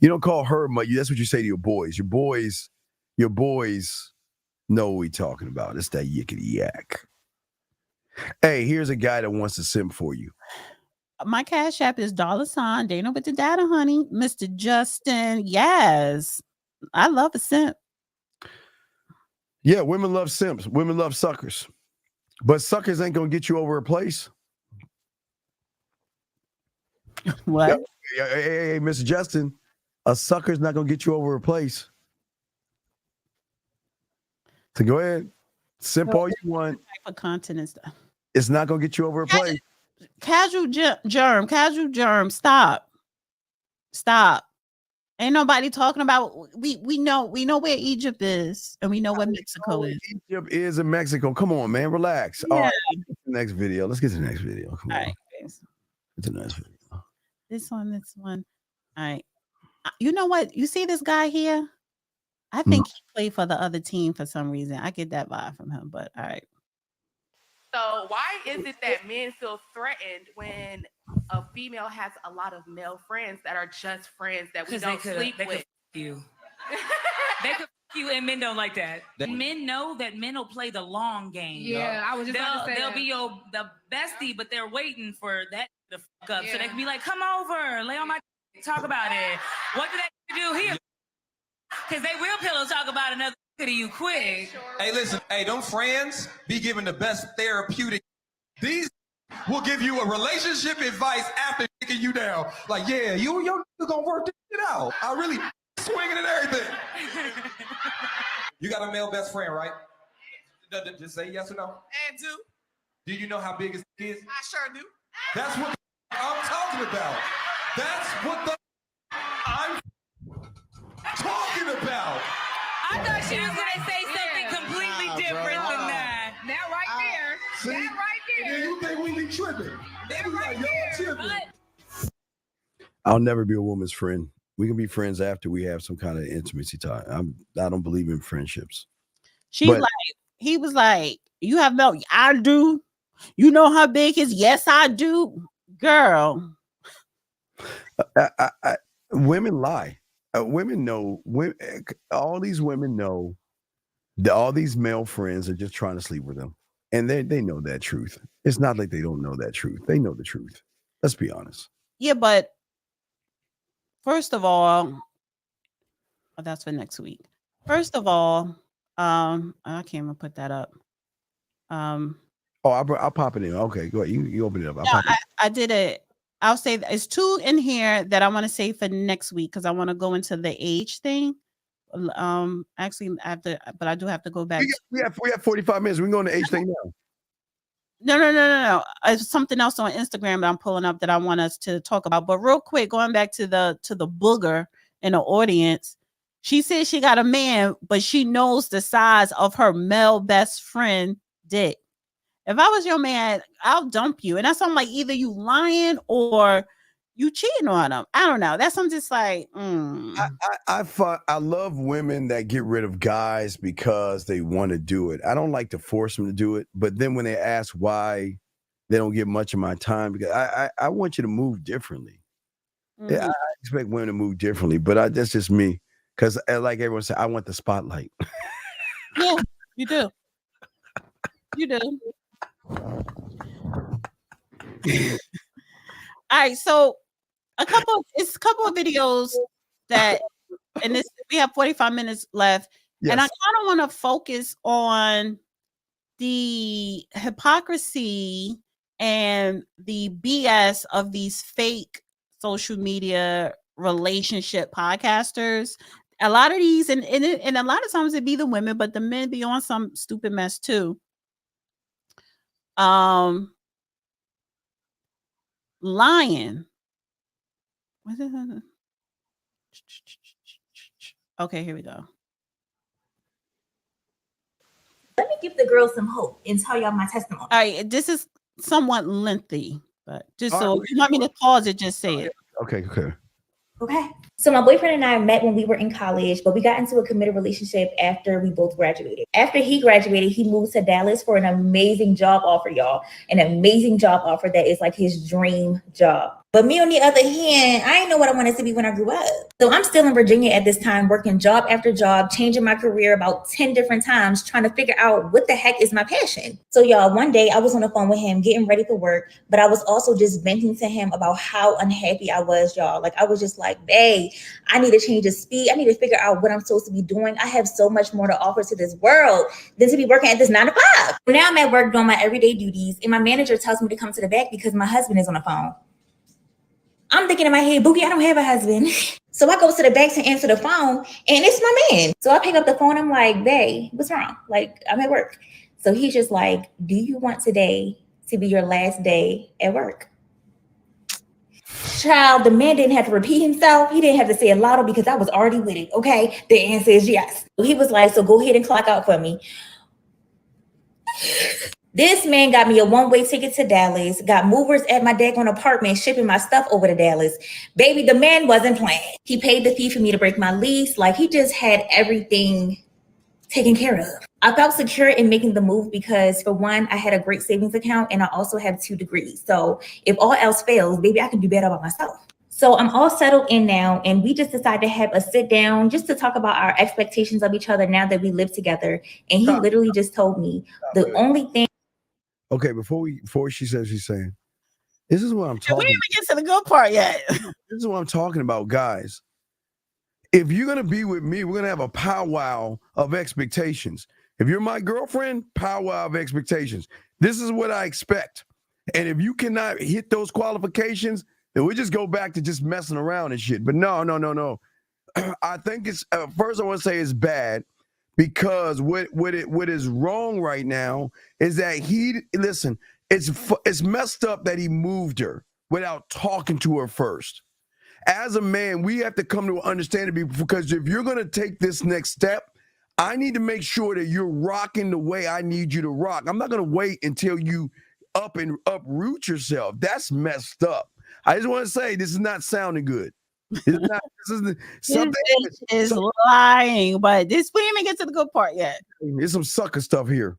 You don't call her mutt. That's what you say to your boys. Your boys know what we're talking about. It's that yickety yak. Hey, here's a guy that wants to simp for you. My Cash App is $, Dana with the data, honey. Mr. Justin, yes. I love a simp. Yeah, women love simps. Women love suckers. But suckers ain't going to get you over a place. What? Hey, Mr. Justin, a sucker's not gonna get you over a place. So go ahead, simp all you want. Type of content and stuff. It's not gonna get you over a place. Casual germ. Stop. Ain't nobody talking about. We know where Egypt is, and we know where Mexico is. Egypt is in Mexico. Come on, man, relax. Yeah. All right, next video. Let's get to the next video. Come on. All right. Get to the next video. This one. All right. You know what? You see this guy here? I think he played for the other team for some reason. I get that vibe from him, but all right. So why is it that men feel threatened when a female has a lot of male friends that are just friends that we don't sleep with? You. They could you, and men don't like that. Men know that men will play the long game. Yeah, I was just about to say they'll that. be the bestie, but they're waiting for that to fuck up. So they can be like, come over, lay on my talk about it. What do they do here? Because they will pillow talk about another to you quick. Hey, listen, them friends be giving the best therapeutic. These will give you a relationship advice after kicking you down. Like, yeah, you gonna work this shit out. I really swinging and everything. You got a male best friend, right? Just say yes or no. And two. Do you know how big his is? I sure do. That's what I'm talking about. That's what I'm talking about. I thought she was gonna say something completely different than that. That right there. See? That right there. And then you think we be tripping. They be like, y'all tripping. I'll never be a woman's friend. We can be friends after we have some kind of intimacy time. I don't believe in friendships. He was like, you have milk? I do. You know how big his? Yes, I do. Girl. Women lie. Women know. All these women know that all these male friends are just trying to sleep with them, and they know that truth. It's not like they don't know that truth. They know the truth. Let's be honest. Yeah, but first of all, that's for next week. First of all, I can't even put that up. I'll pop it in. Okay, go ahead. You open it up. I did it. I'll say it's two in here that I want to say for next week because I want to go into the age thing. Actually, but I do have to go back. We have 45 minutes. We can go on the age thing now. No. It's something else on Instagram that I'm pulling up that I want us to talk about. But real quick, going back to the booger in the audience, she said she got a man, but she knows the size of her male best friend dick. If I was your man, I'll dump you. And that's something like either you lying or you cheating on him. I don't know. That's something just like. I love women that get rid of guys because they want to do it. I don't like to force them to do it. But then when they ask why they don't get much of my time, because I want you to move differently. Mm-hmm. Yeah, I expect women to move differently, but that's just me. Because like everyone said, I want the spotlight. Yeah, you do. You do. All right, so a couple of videos that, and this we have 45 minutes left, yes. And I kind of want to focus on the hypocrisy and the BS of these fake social media relationship podcasters. A lot of these, and a lot of times it be the women, but the men be on some stupid mess too. Lying. Okay, here we go. Let me give the girls some hope and tell y'all my testimony. All right, this is somewhat lengthy, but just so if you want me to pause it, just say it. Okay. Okay. So my boyfriend and I met when we were in college, but we got into a committed relationship after we both graduated. After he graduated, he moved to Dallas for an amazing job offer, y'all. An amazing job offer that is like his dream job. But me, on the other hand, I didn't know what I wanted to be when I grew up. So I'm still in Virginia at this time, working job after job, changing my career about 10 different times, trying to figure out what the heck is my passion. So y'all, one day I was on the phone with him, getting ready for work, but I was also just venting to him about how unhappy I was, y'all. Like, I was just like, babe, I need to change the speed. I need to figure out what I'm supposed to be doing. I have so much more to offer to this world than to be working at this 9 to 5. Now I'm at work doing my everyday duties, and my manager tells me to come to the back because my husband is on the phone. I'm thinking in my head, Boogie, I don't have a husband. So I go to the back to answer the phone, and it's my man. So I pick up the phone. I'm like, babe, what's wrong? Like, I'm at work. So he's just like, do you want today to be your last day at work? Child, the man didn't have to repeat himself. He didn't have to say it louder because I was already with it. Okay, the answer is yes. He was like, so go ahead and clock out for me. This man got me a one-way ticket to Dallas, got movers at my daggone apartment, shipping my stuff over to Dallas. Baby, the man wasn't playing. He paid the fee for me to break my lease. Like, he just had everything taken care of. I felt secure in making the move because, for one, I had a great savings account and I also have 2 degrees. So if all else fails, baby, I can do better by myself. So I'm all settled in now, and we just decided to have a sit down just to talk about our expectations of each other now that we live together. And he literally just told me the only thing. Okay, before she says she's saying, this is what I'm talking. We didn't even get to the good part yet. This is what I'm talking about, guys. If you're gonna be with me, we're gonna have a powwow of expectations. If you're my girlfriend, powwow of expectations. This is what I expect. And if you cannot hit those qualifications, then we just go back to just messing around and shit. But no. I think it's first I want to say it's bad. Because what is wrong right now is that it's messed up that he moved her without talking to her first. As a man, we have to come to an understanding because if you're going to take this next step, I need to make sure that you're rocking the way I need you to rock. I'm not going to wait until you uproot yourself. That's messed up. I just want to say this is not sounding good. It's not, something is lying, but we didn't even get to the good part yet. There's some sucker stuff here.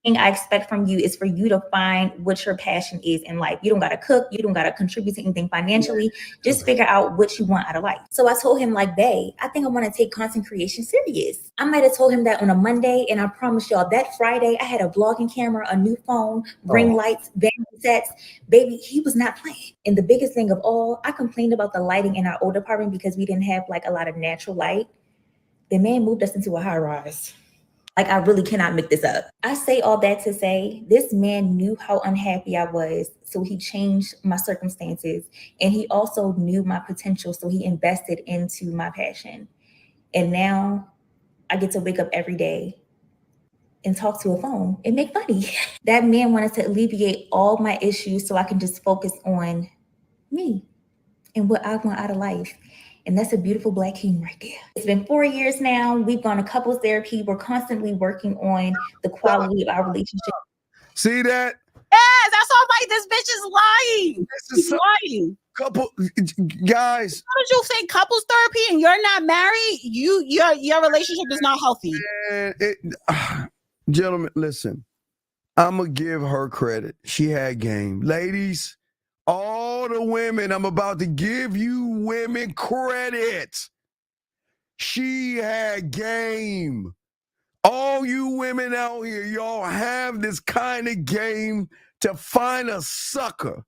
I expect from you is for you to find what your passion is in life. You don't got to cook. You don't got to contribute to anything financially. Just figure out what you want out of life. So I told him, like, babe, I think I want to take content creation serious. I might have told him that on a Monday, and I promise y'all that Friday I had a vlogging camera, a new phone, ring lights, vanity sets. Baby, he was not playing. And the biggest thing of all, I complained about the lighting in our old apartment because we didn't have like a lot of natural light. The man moved us into a high rise. Like, I really cannot make this up. I say all that to say this man knew how unhappy I was, so he changed my circumstances. And he also knew my potential, so he invested into my passion. And now I get to wake up every day and talk to a phone and make money. That man wanted to alleviate all my issues so I can just focus on me and what I want out of life. And that's a beautiful Black king right there. It's been 4 years now. We've gone to couples therapy. We're constantly working on the quality of our relationship. See that? Yes, that's all right. This bitch is lying. She's lying. Couple guys. How did you say couples therapy and you're not married? Your relationship is not healthy. Gentlemen, listen. I'm gonna give her credit. She had game. Ladies, all the women, I'm about to give you women credit. She had game. All you women out here, y'all have this kind of game to find a sucker.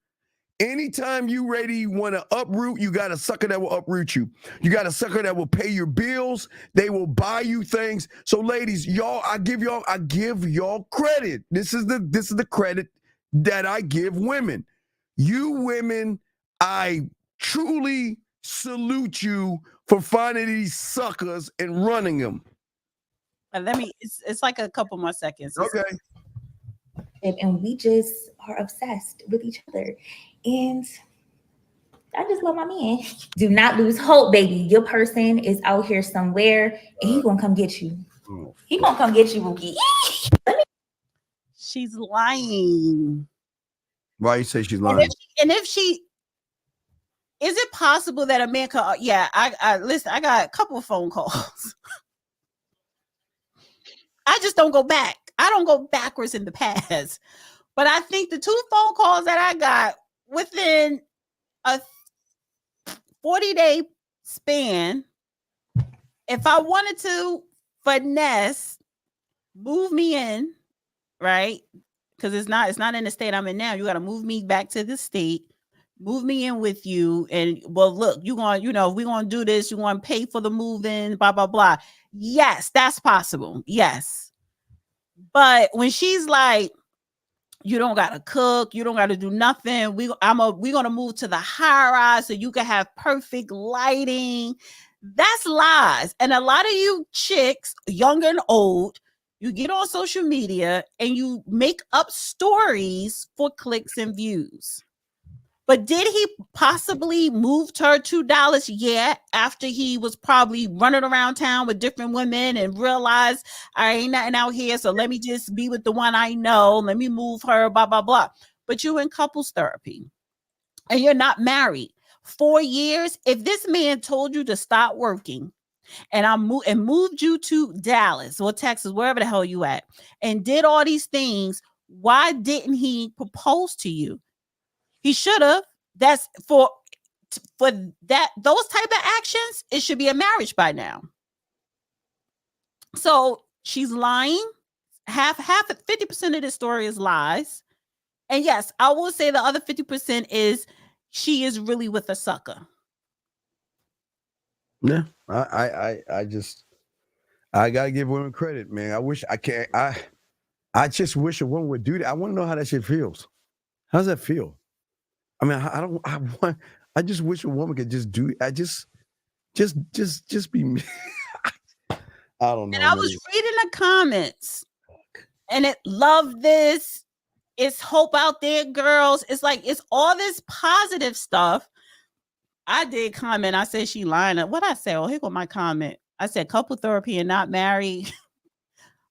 Anytime you want to uproot, you got a sucker that will uproot you. You got a sucker that will pay your bills. They will buy you things. So ladies, y'all, I give y'all credit. This is the credit that I give women. You women, I truly salute you for finding these suckers and running them. It's like a couple more seconds. Okay. And we just are obsessed with each other. And I just love my man. Do not lose hope, baby. Your person is out here somewhere and he's gonna come get you. He gonna come get you, Wookie. She's lying. Why you say she's lying? And if she is it possible that a man could I listen, I got a couple of phone calls. I just don't go back. I don't go backwards in the past. But I think the 2 phone calls that I got within a 40-day span, if I wanted to finesse, move me in, right? Because it's not in the state I'm in now. You got to move me back to the state, move me in with you. And well, look, if we're going to do this, you want to pay for the move in, blah, blah, blah. Yes, that's possible. Yes. But when she's like, You don't gotta cook. You don't gotta do nothing. We're gonna move to the high rise so you can have perfect lighting. That's lies. And a lot of you chicks, young and old, you get on social media and you make up stories for clicks and views. But did he possibly move her $2? Yeah, after he was probably running around town with different women and realized I ain't nothing out here, so let me just be with the one I know. Let me move her, blah, blah, blah. But you're in couples therapy and you're not married. 4 years, if this man told you to stop working and moved you to Dallas or Texas, wherever the hell you at, and did all these things, why didn't he propose to you? He should have. That's for that, those type of actions, it should be a marriage by now. So she's lying. Half 50% of this story is lies. And yes, I will say the other 50% is she is really with a sucker. Yeah, I gotta give women credit, man. I just wish a woman would do that. I want to know how that shit feels. How does that feel? I mean, I just wish a woman could just do. Just be me. I don't know. And I was reading the comments, and it love this. It's hope out there, girls. It's like it's all this positive stuff. I did comment. I said she lying. What I say? Oh, here go my comment. I said couple therapy and not married.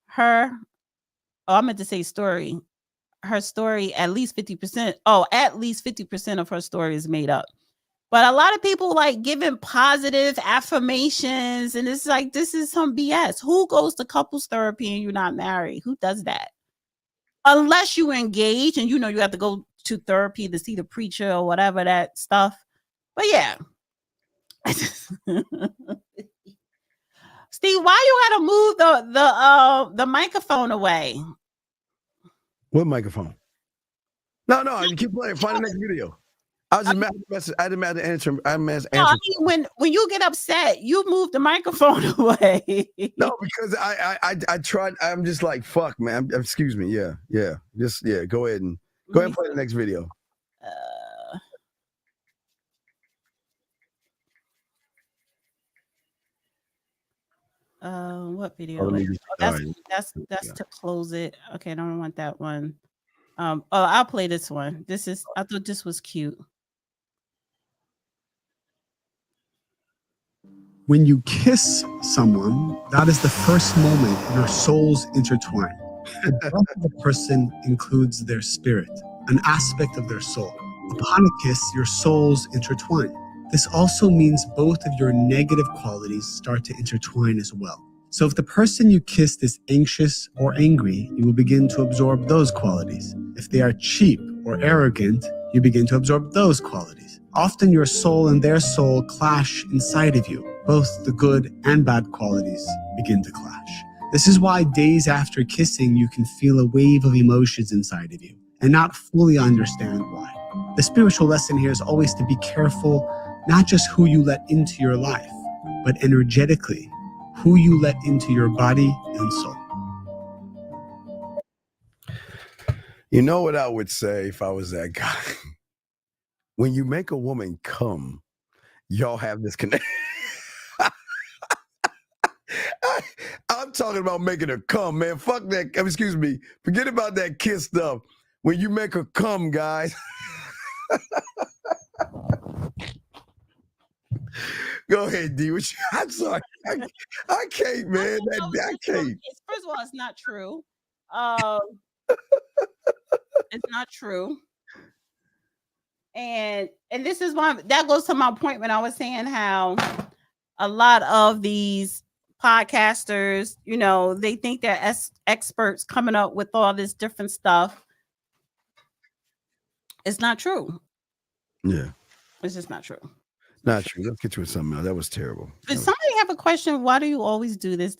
Her. Oh, I meant to say story. Her story, at least 50%. Oh, at least 50% of her story is made up. But a lot of people like giving positive affirmations, and it's like, this is some BS. Who goes to couples therapy and you're not married? Who does that? Unless you engage and you know you have to go to therapy to see the preacher or whatever that stuff. But yeah. Steve, why you gotta move the microphone away? What microphone? No, you keep playing. Find the next video. I was just I didn't matter to answer. I mean, when you get upset, you move the microphone away. No, because I tried. I'm just like, fuck, man. Excuse me. Yeah. Just go ahead and play the next video. What video? That's to close it. Okay, I don't want that one. I'll play this one. I thought this was cute. When you kiss someone, that is the first moment your souls intertwine. The breath of the person includes their spirit, an aspect of their soul. Upon a kiss, your souls intertwine. This also means both of your negative qualities start to intertwine as well. So if the person you kissed is anxious or angry, you will begin to absorb those qualities. If they are cheap or arrogant, you begin to absorb those qualities. Often your soul and their soul clash inside of you. Both the good and bad qualities begin to clash. This is why days after kissing, you can feel a wave of emotions inside of you and not fully understand why. The spiritual lesson here is always to be careful, not just who you let into your life, but energetically, who you let into your body and soul. You know what I would say if I was that guy? When you make a woman come, y'all have this connection. I'm talking about making her come, man. Fuck that. Excuse me. Forget about that kiss stuff. When you make her come, guys. Go ahead, D. I'm sorry. I can't, man. I can't. First of all, it's not true. It's not true. And this is why that goes to my point when I was saying how a lot of these podcasters, they think they're experts coming up with all this different stuff. It's not true. Yeah. It's just not true. Not true. Let's get you with something else. That was terrible. Does somebody have a question? Why do you always do this?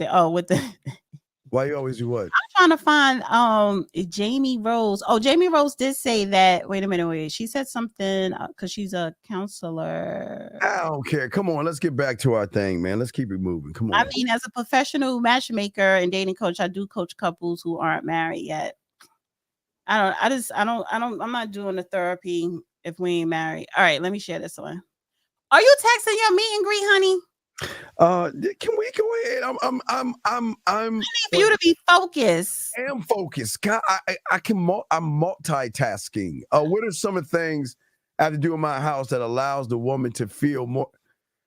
Why you always do what? I'm trying to find Jamie Rose. Oh, Jamie Rose did say that. Wait a minute. She said something because she's a counselor. I don't care. Come on, let's get back to our thing, man. Let's keep it moving. Come on. I mean, as a professional matchmaker and dating coach, I do coach couples who aren't married yet. I'm not doing the therapy if we ain't married. All right, let me share this one. Are you texting your meet and greet, honey? Can we go ahead? I need for you to be focused. I am focused. God, I'm multitasking. What are some of the things I have to do in my house that allows the woman to feel more?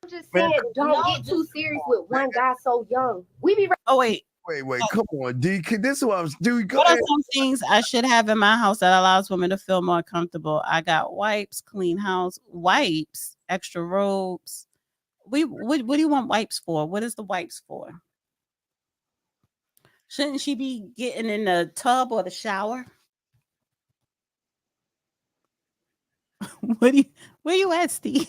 I'm just saying, don't get too serious with one guy so young. We be. Oh wait. Wait, come on, D. This is what I'm doing. What are some things I should have in my house that allows women to feel more comfortable? I got wipes, clean house, wipes, extra robes. What do you want wipes for? What is the wipes for? Shouldn't she be getting in the tub or the shower? Where you at, Steve?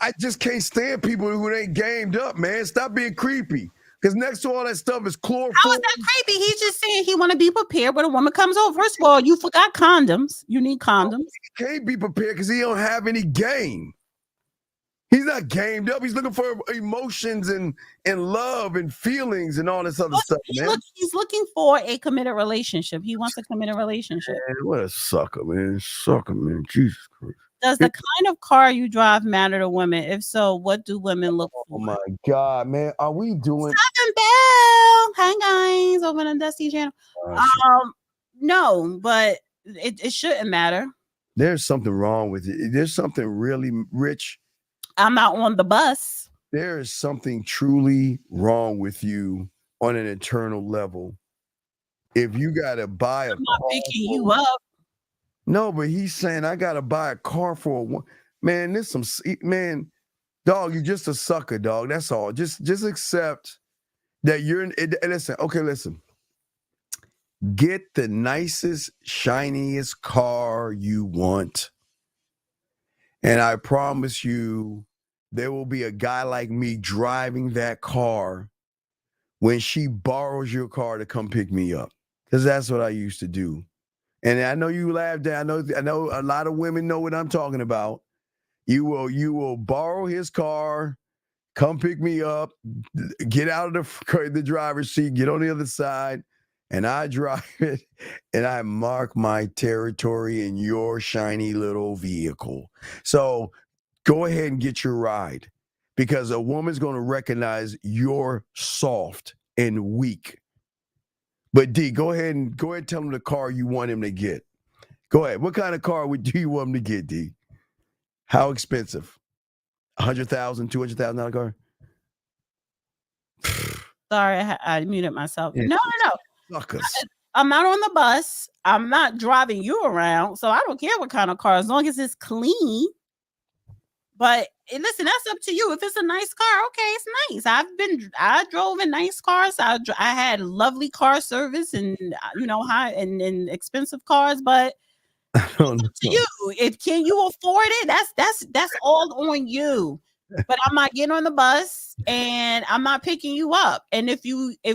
I just can't stand people who ain't gamed up, man. Stop being creepy. Because next to all that stuff is chloroform. How is that creepy? He's just saying he want to be prepared when a woman comes over. First of all, you forgot condoms. You need condoms. He can't be prepared because he don't have any game. He's not gamed up. He's looking for emotions and love and feelings and all this other stuff, man. He's looking for a committed relationship. He wants a committed relationship. Man, what a sucker, man. Sucker, man. Jesus Christ. Does the kind of car you drive matter to women? If so, what do women look for? Oh my God, man. Are we doing Southern Belle? Hi guys, over on Dusty channel. No, but it shouldn't matter. There's something wrong with it. There's something really rich. I'm not on the bus. There is something truly wrong with you on an internal level. If you gotta buy a I'm not picking you up. No, but he's saying I gotta buy a car for a one. Man, man, dog, you're just a sucker, dog. That's all. Just accept that you're listen. Get the nicest, shiniest car you want. And I promise you, there will be a guy like me driving that car when she borrows your car to come pick me up. Because that's what I used to do. And I know you laughed at. I know a lot of women know what I'm talking about. You will borrow his car, come pick me up, get out of the driver's seat, get on the other side, and I drive it, and I mark my territory in your shiny little vehicle. So go ahead and get your ride, because a woman's going to recognize you're soft and weak. But D, go ahead and tell him the car you want him to get. Go ahead. What kind of car do you want him to get, D? How expensive? $100,000, $200,000 car? Sorry, I muted myself. Yeah. No. Suckers. I'm not on the bus. I'm not driving you around. So I don't care what kind of car, as long as it's clean. But listen, that's up to you. If it's a nice car, okay, it's nice. I drove in nice cars. I had lovely car service and high and expensive cars, but it's up to you. Can you afford it? That's all on you. But I'm not getting on the bus and I'm not picking you up. And if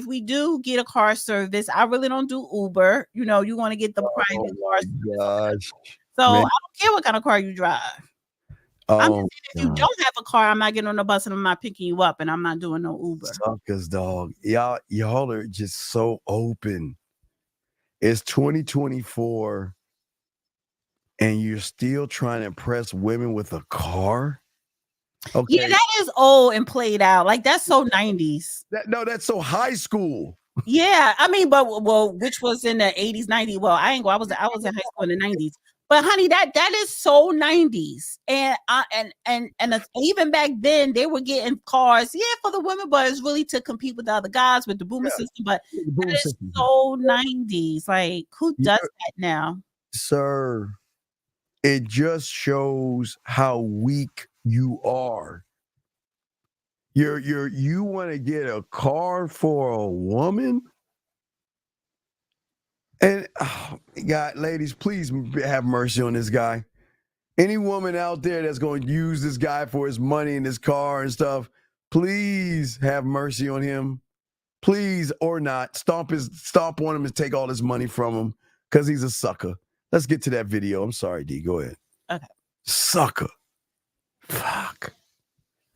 we do get a car service, I really don't do Uber. You want to get the private car service. Gosh. So I don't care what kind of car you drive. I'm just saying, if you don't have a car, I'm not getting on the bus and I'm not picking you up, and I'm not doing no Uber. Suckers, dog. Y'all are just so open. It's 2024 and you're still trying to impress women with a car? Okay. Yeah, that is old and played out. Like, that's so 90s. That's so high school. Yeah, I mean, but which was in the 80s, 90s. Well, I was in high school in the 90s. But honey, that is so 90s, and even back then they were getting cars, for the women, but it's really to compete with the other guys with the boomer system. But that is so 90s. Like, who does that now, sir? It just shows how weak you are. You want to get a car for a woman? And God, ladies, please have mercy on this guy. Any woman out there that's going to use this guy for his money and his car and stuff, please have mercy on him. Please, or not, stomp on him and take all his money from him, because he's a sucker. Let's get to that video. I'm sorry, D. Go ahead. Okay. Sucker. Fuck.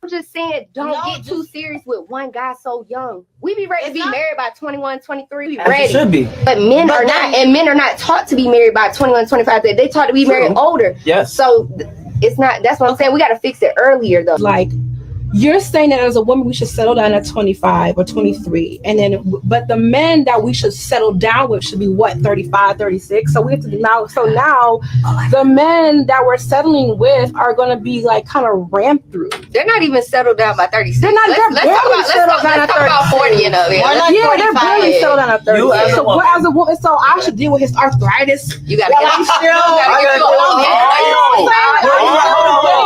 I'm just saying, don't get too serious with one guy so young. We be ready to be married by 21, 23. We ready. Should be. But men are not, and men are not taught to be married by 21, 25. They taught to be married older. Yes. So it's not, that's what I'm saying. We got to fix it earlier though. Like, you're saying that as a woman, we should settle down at 25 or 23. And then, but the men that we should settle down with should be what, 35, 36. So we have to now, the men that we're settling with are going to be like kind of ramped through. They're not even settled down by 36. They're not, let's talk about 40 and up. Yeah, they're barely settled down at 30. So as a woman, so I should deal with his arthritis. You got to get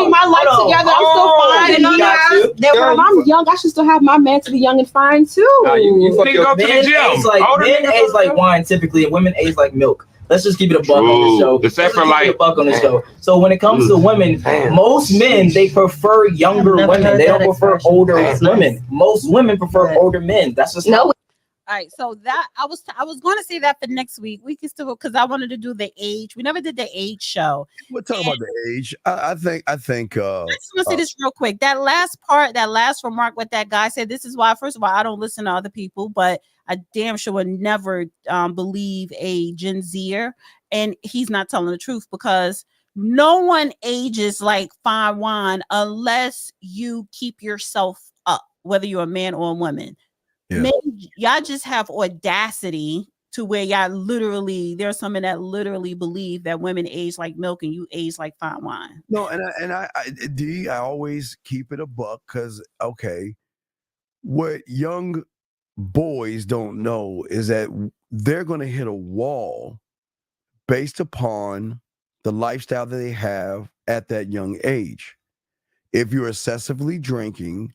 my life together. I'm still fine. That when I'm young, I should still have my man to be young and fine too. You go to the gym. Men age like wine typically, and women age like milk. Let's just keep it a buck on the show. Except for like a buck on the show. So when it comes to women, most men they prefer younger women. They don't prefer older women. Most women prefer older men. That's just no. All right, so that I was going to say that for next week. We can still, because I wanted to do the age. We never did the age show. We'll talk about the age. I think. I just want to say this real quick. That last remark, what that guy said. This is why, first of all, I don't listen to other people, but I damn sure would never believe a Gen Zer, and he's not telling the truth because no one ages like fine wine unless you keep yourself up, whether you're a man or a woman. Yeah. Y'all just have audacity to where y'all literally, there's some that literally believe that women age like milk and you age like fine wine. No, I always keep it a buck because, okay, what young boys don't know is that they're going to hit a wall based upon the lifestyle that they have at that young age. If you're excessively drinking,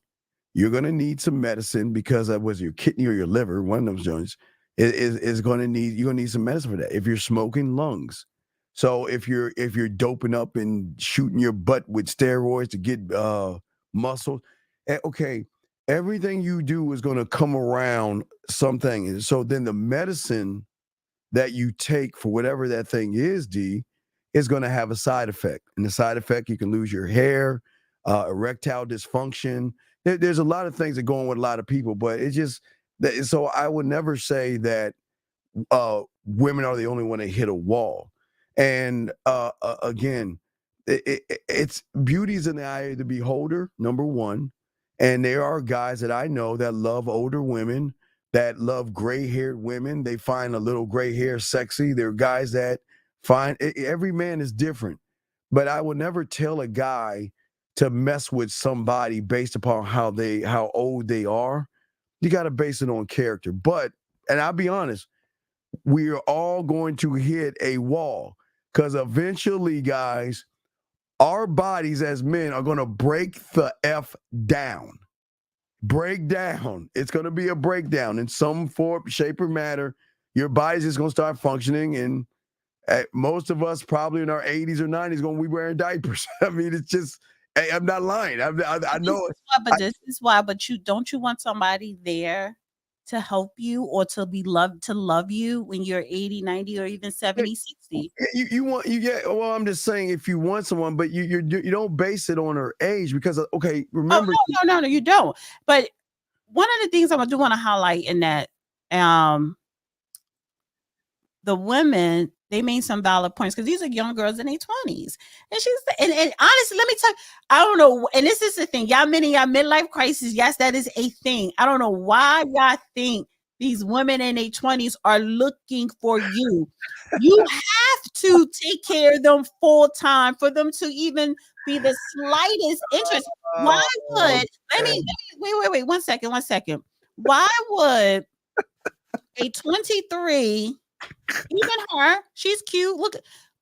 you're going to need some medicine because that was your kidney or your liver, one of those joints is going to need, you're going to need some medicine for that. If you're smoking, lungs. So if you're doping up and shooting your butt with steroids to get muscle, okay, everything you do is going to come around something. And so then the medicine that you take for whatever that thing is, D, is going to have a side effect. And the side effect, you can lose your hair, erectile dysfunction. There's a lot of things that go on with a lot of people, but it's just that. So I would never say that women are the only one that hit a wall. And again, it's beauty's in the eye of the beholder, number one. And there are guys that I know that love older women, that love gray-haired women. They find a little gray hair sexy. There are guys that find every man is different. But I would never tell a guy to mess with somebody based upon how old they are. You got to base it on character. But, and I'll be honest, we are all going to hit a wall because eventually, guys, our bodies as men are going to break the F down. Break down. It's going to be a breakdown in some form, shape, or matter. Your body's just going to start functioning, and most of us probably in our 80s or 90s going to be wearing diapers. I mean, it's just, hey, I'm not lying. I know it. But this is why. But you don't you want somebody there to help you or to love you when you're 80, 90, or even 70, 60? Well, I'm just saying if you want someone, but you don't base it on her age because okay, remember. Oh, no, you don't. But one of the things I do want to highlight in that the women, they made some valid points because these are young girls in their 20s. And and honestly, let me tell you, I don't know. And this is the thing. Y'all men in y'all midlife crisis. Yes, that is a thing. I don't know why y'all think these women in their 20s are looking for you. You have to take care of them full time for them to even be the slightest interest. Why would, wait, 1 second. Why would a 23, even her, she's cute. Look,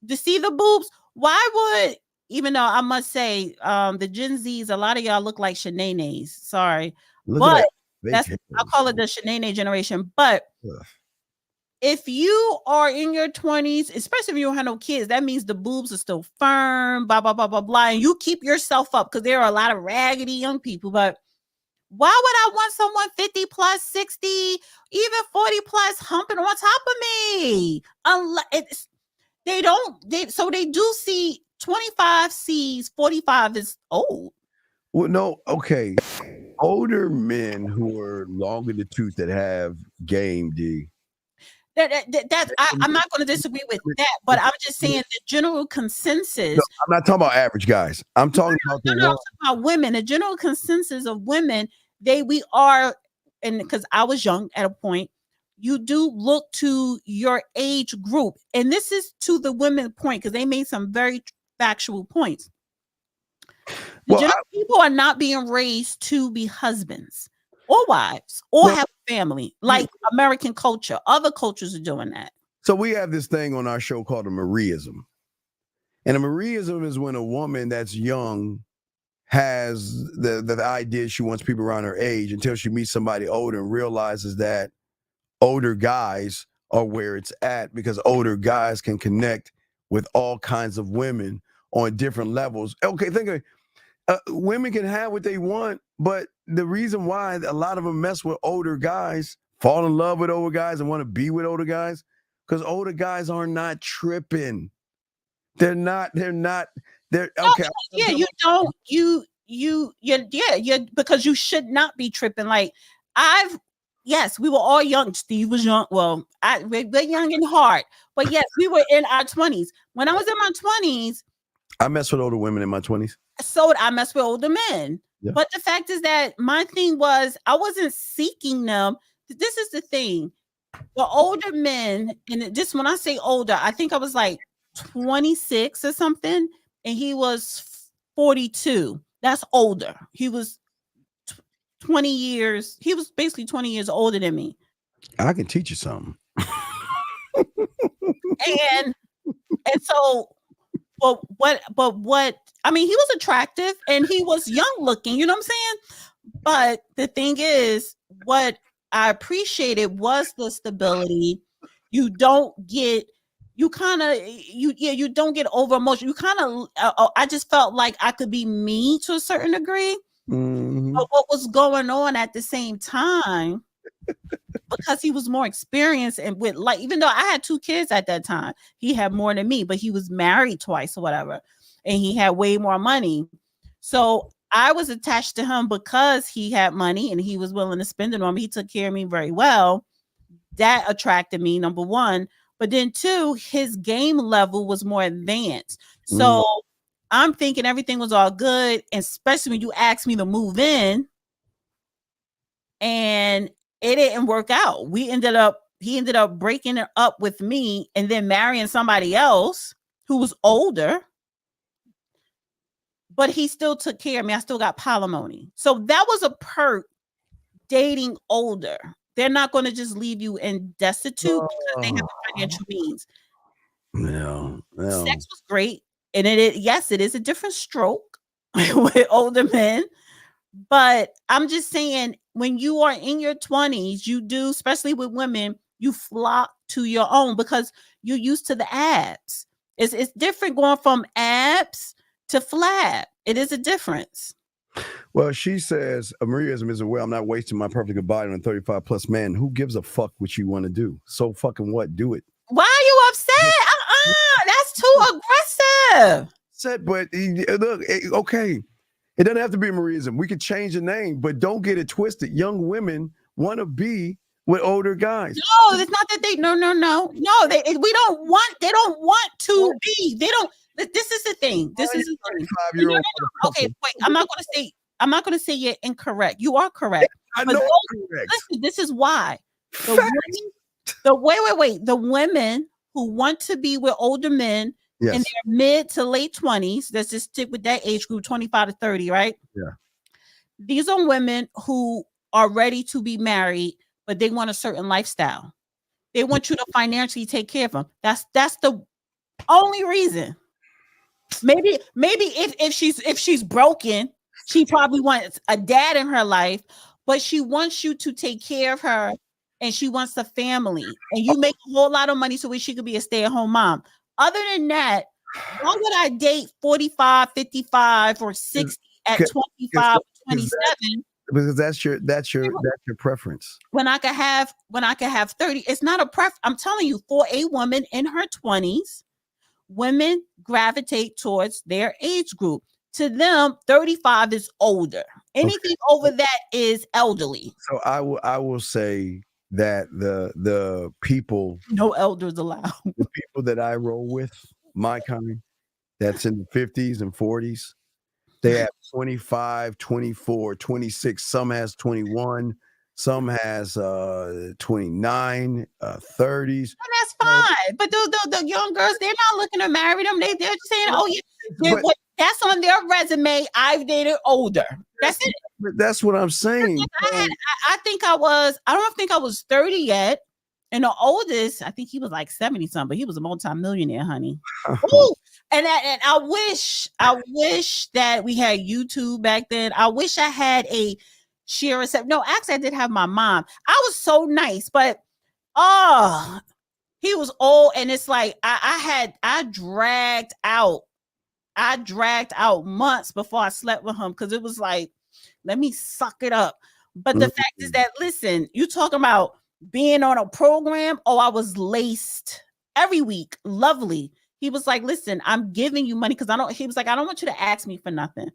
to see the boobs. Why would, even though I must say, the Gen Zs, a lot of y'all look like Shanae. Sorry, but I'll call it the Shanae generation. But if you are in your 20s, especially if you don't have no kids, that means the boobs are still firm, blah, blah, blah, blah, blah. And you keep yourself up because there are a lot of raggedy young people. But why would I want someone 50 plus, 60, even 40 plus humping on top of me? Unless they do see 25 C's, 45 is old. Well, no, okay. Older men who are long in the tooth that have game, D. I'm not going to disagree with that, but I'm just saying the general consensus. No, I'm not talking about average guys. I'm talking about I'm talking about women. The general consensus of women, we are, and because I was young at a point, you do look to your age group, and this is to the women point because they made some very factual points. People are not being raised to be husbands or wives or have a family like American culture. Other cultures are doing that. So we have this thing on our show called a Marieism. And a Marieism is when a woman that's young has the idea she wants people around her age until she meets somebody older and realizes that older guys are where it's at because older guys can connect with all kinds of women on different levels. Okay, think of it. Women can have what they want, but the reason why a lot of them mess with older guys, fall in love with older guys and want to be with older guys, because older guys are not tripping. They're okay. Yeah, because you should not be tripping. Like yes, we were all young. Steve was young. Well, we're young in heart, but yes, we were in our 20s. When I was in my 20s, I messed with older women in my 20s. So I messed with older men. Yeah. But the fact is that my thing was I wasn't seeking them. This is the thing. The older men, and this when I say older, I think I was like 26 or something, and he was 42. That's older. He was 20 years. He was basically 20 years older than me. I can teach you something. and so But what I mean, he was attractive and he was young looking, you know what I'm saying? But the thing is, what I appreciated was the stability. You don't get over emotion. You kind of I just felt like I could be mean to a certain degree. Mm-hmm. But what was going on at the same time, because he was more experienced and with like, even though I had 2 kids at that time, he had more than me, but he was married twice or whatever, and he had way more money. So I was attached to him because he had money and he was willing to spend it on me. He took care of me very well. That attracted me, number one. But then 2, his game level was more advanced. So I'm thinking everything was all good, especially when you asked me to move in, and it didn't work out. He ended up breaking it up with me and then marrying somebody else who was older, but he still took care of me. I still got palimony. So that was a perk dating older. They're not going to just leave you in destitute because they have the financial means. No. Sex was great. And it is a different stroke with older men. But I'm just saying, when you are in your 20s, you do, especially with women, you flock to your own because you're used to the abs. It's different going from abs to flab. It is a difference. Well, she says, Marieism is I'm not wasting my perfect body on a 35 plus man. Who gives a fuck what you want to do? So fucking what? Do it. Why are you upset? That's too aggressive. But look, okay. It doesn't have to be Marieism. We could change the name, but don't get it twisted. Young women want to be with older guys. No, it's not that they. No. They don't want to be. They don't. This is the thing. This is the thing. No. Okay, wait. I'm not going to say you're incorrect. You are correct. I know. Listen, this is why. The women who want to be with older men. Yes. In their mid to late 20s, let's just stick with that age group, 25 to 30, right? Yeah. These are women who are ready to be married, but they want a certain lifestyle. They want you to financially take care of them. That's the only reason. Maybe if she's broken, she probably wants a dad in her life, but she wants you to take care of her, and she wants a family, and you make a whole lot of money so she could be a stay-at-home mom. Other than that, why would I date 45, 55, or 60 at 25, 27? Because that's your preference. When I could have 30, it's not a preference. I'm telling you, for a woman in her 20s, women gravitate towards their age group. To them, 35 is older. Anything over that is elderly. So I will say that the people, no elders allowed. The people that I roll with, my kind, that's in the 50s and 40s, they have 25, 24, 26. Some has 21. Some has 29, 30s. And that's fine. But the young girls, they're not looking to marry them. They're just saying, oh, yeah, that's on their resume. I've dated older. That's it. That's what I'm saying. I don't think I was 30 yet. And the oldest, I think he was like 70 something, but he was a multi-millionaire, honey. Ooh. And I wish that we had YouTube back then. I wish I had a share reception. No, actually, I did have my mom. I was so nice, but he was old, and it's like I dragged out months before I slept with him because it was like, let me suck it up. But the fact is that, listen, you talking about being on a program? Oh, I was laced every week. Lovely. He was like, listen, I'm giving you money because he was like, I don't want you to ask me for nothing.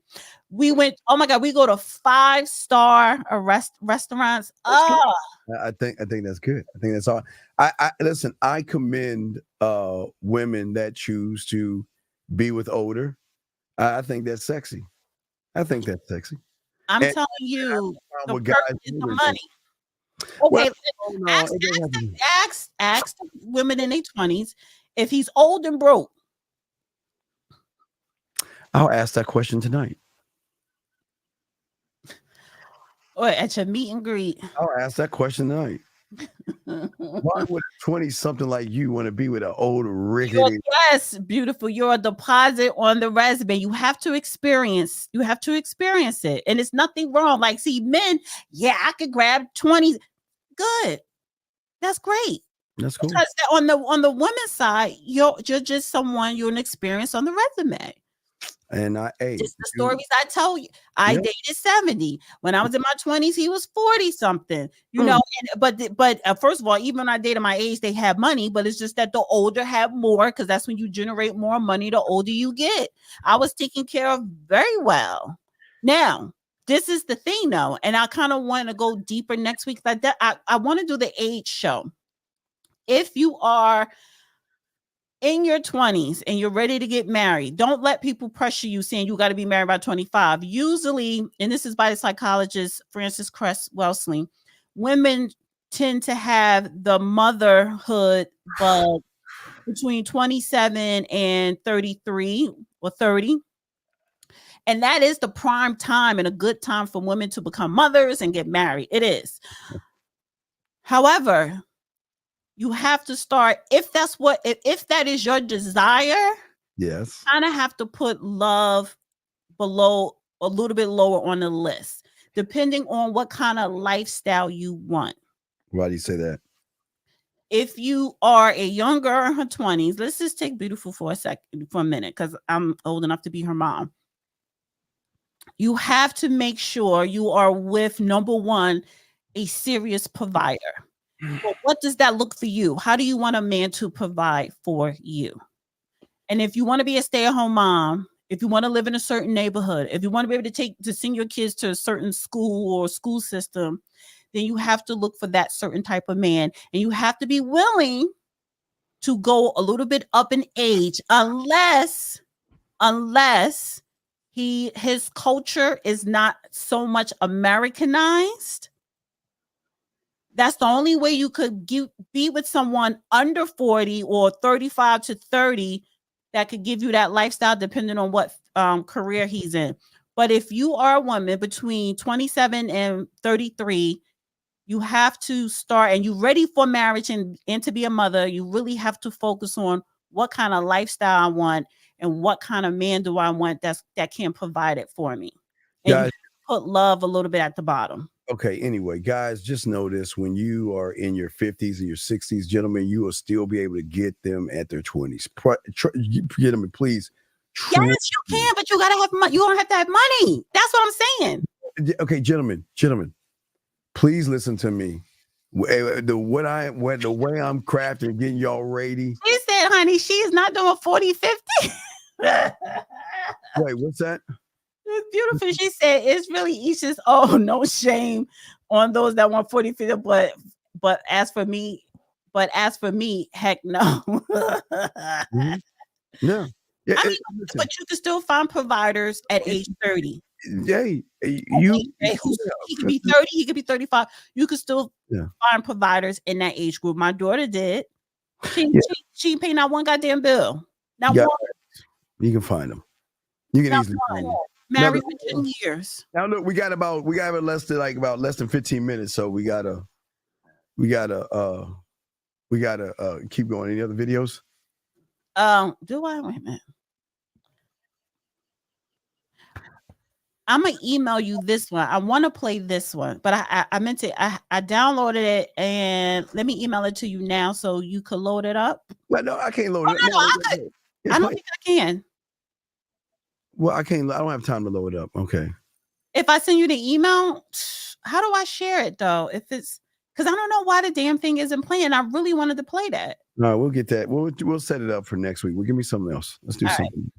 We went, oh my God, we go to 5-star restaurants. I think that's good. I think that's all. I listen, I commend women that choose to be with older. I think that's sexy. I'm telling you, the purpose is the money. Okay, ask women in their 20s if he's old and broke. I'll ask that question tonight. Or at your meet and greet. I'll ask that question tonight. Why would a 20-something like you want to be with an old rickety? Yes, beautiful. You're a deposit on the resume. You have to experience it. And it's nothing wrong. Like, see, men, yeah, I could grab 20. Good. That's great. That's cool. Because on the women's side, you're just someone, you're an experience on the resume. And just the stories I tell you. I dated 70. When I was in my 20s, he was 40 something. You know, but first of all, even when I dated my age, they had money, but it's just that the older have more because that's when you generate more money, the older you get. I was taken care of very well. Now, this is the thing though, and I kind of want to go deeper next week. I want to do the age show. If you are in your 20s and you're ready to get married, don't let people pressure you saying you got to be married by 25. Usually, and this is by the psychologist Frances Cress Welsing, women tend to have the motherhood bug between 27 and 33 or 30. And that is the prime time and a good time for women to become mothers and get married. It is. However, you have to start, if that is your desire, yes, kind of have to put love below, a little bit lower on the list, depending on what kind of lifestyle you want. Why do you say that? If you are a young girl in her 20s, let's just take Beautiful for a minute, because I'm old enough to be her mom. You have to make sure you are with, number one, a serious provider. Well, what does that look for you? How do you want a man to provide for you? And if you want to be a stay-at-home mom, if you want to live in a certain neighborhood, if you want to be able to send your kids to a certain school or school system, then you have to look for that certain type of man. And you have to be willing to go a little bit up in age, unless his culture is not so much Americanized. That's the only way you could be with someone under 40 or 35 to 30 that could give you that lifestyle, depending on what career he's in. But if you are a woman between 27 and 33, you have to start, and you're ready for marriage and to be a mother, you really have to focus on what kind of lifestyle I want and what kind of man do I want that can provide it for me. And guys, put love a little bit at the bottom. Okay, anyway, guys, just know this. When you are in your 50s and your 60s, gentlemen, you will still be able to get them at their 20s. Gentlemen, please. Yes, you can, but you got to have money. You don't have to have money. That's what I'm saying. Okay, gentlemen, please listen to me. The way I'm crafting, getting y'all ready. She said, honey, she is not doing 40, 50. Wait, what's that? was beautiful. She said it's really each his own. No shame on those that want 40 feet, but as for me, heck no. Mm-hmm. Yeah. Yeah, I mean, but you can still find providers at age 30. Yeah, He could be 30, he could be 35. You could still find providers in that age group. My daughter did. She ain't paying not one goddamn bill. Not one. You can find them. You can easily find them. Married for 10 years. Now look, we got less than 15 minutes, so we gotta keep going. Any other videos? Do I? Wait a minute. I'm gonna email you this one. I want to play this one, but I meant to. I downloaded it, and let me email it to you now so you can load it up. Well, no, I can't load it. I don't think I can. Well, I can't. I don't have time to load it up. Okay. If I send you the email, how do I share it though? If it's because I don't know why the damn thing isn't playing. I really wanted to play that. No, we'll get that. We'll set it up for next week. Well, give me something else. Let's do something. Right.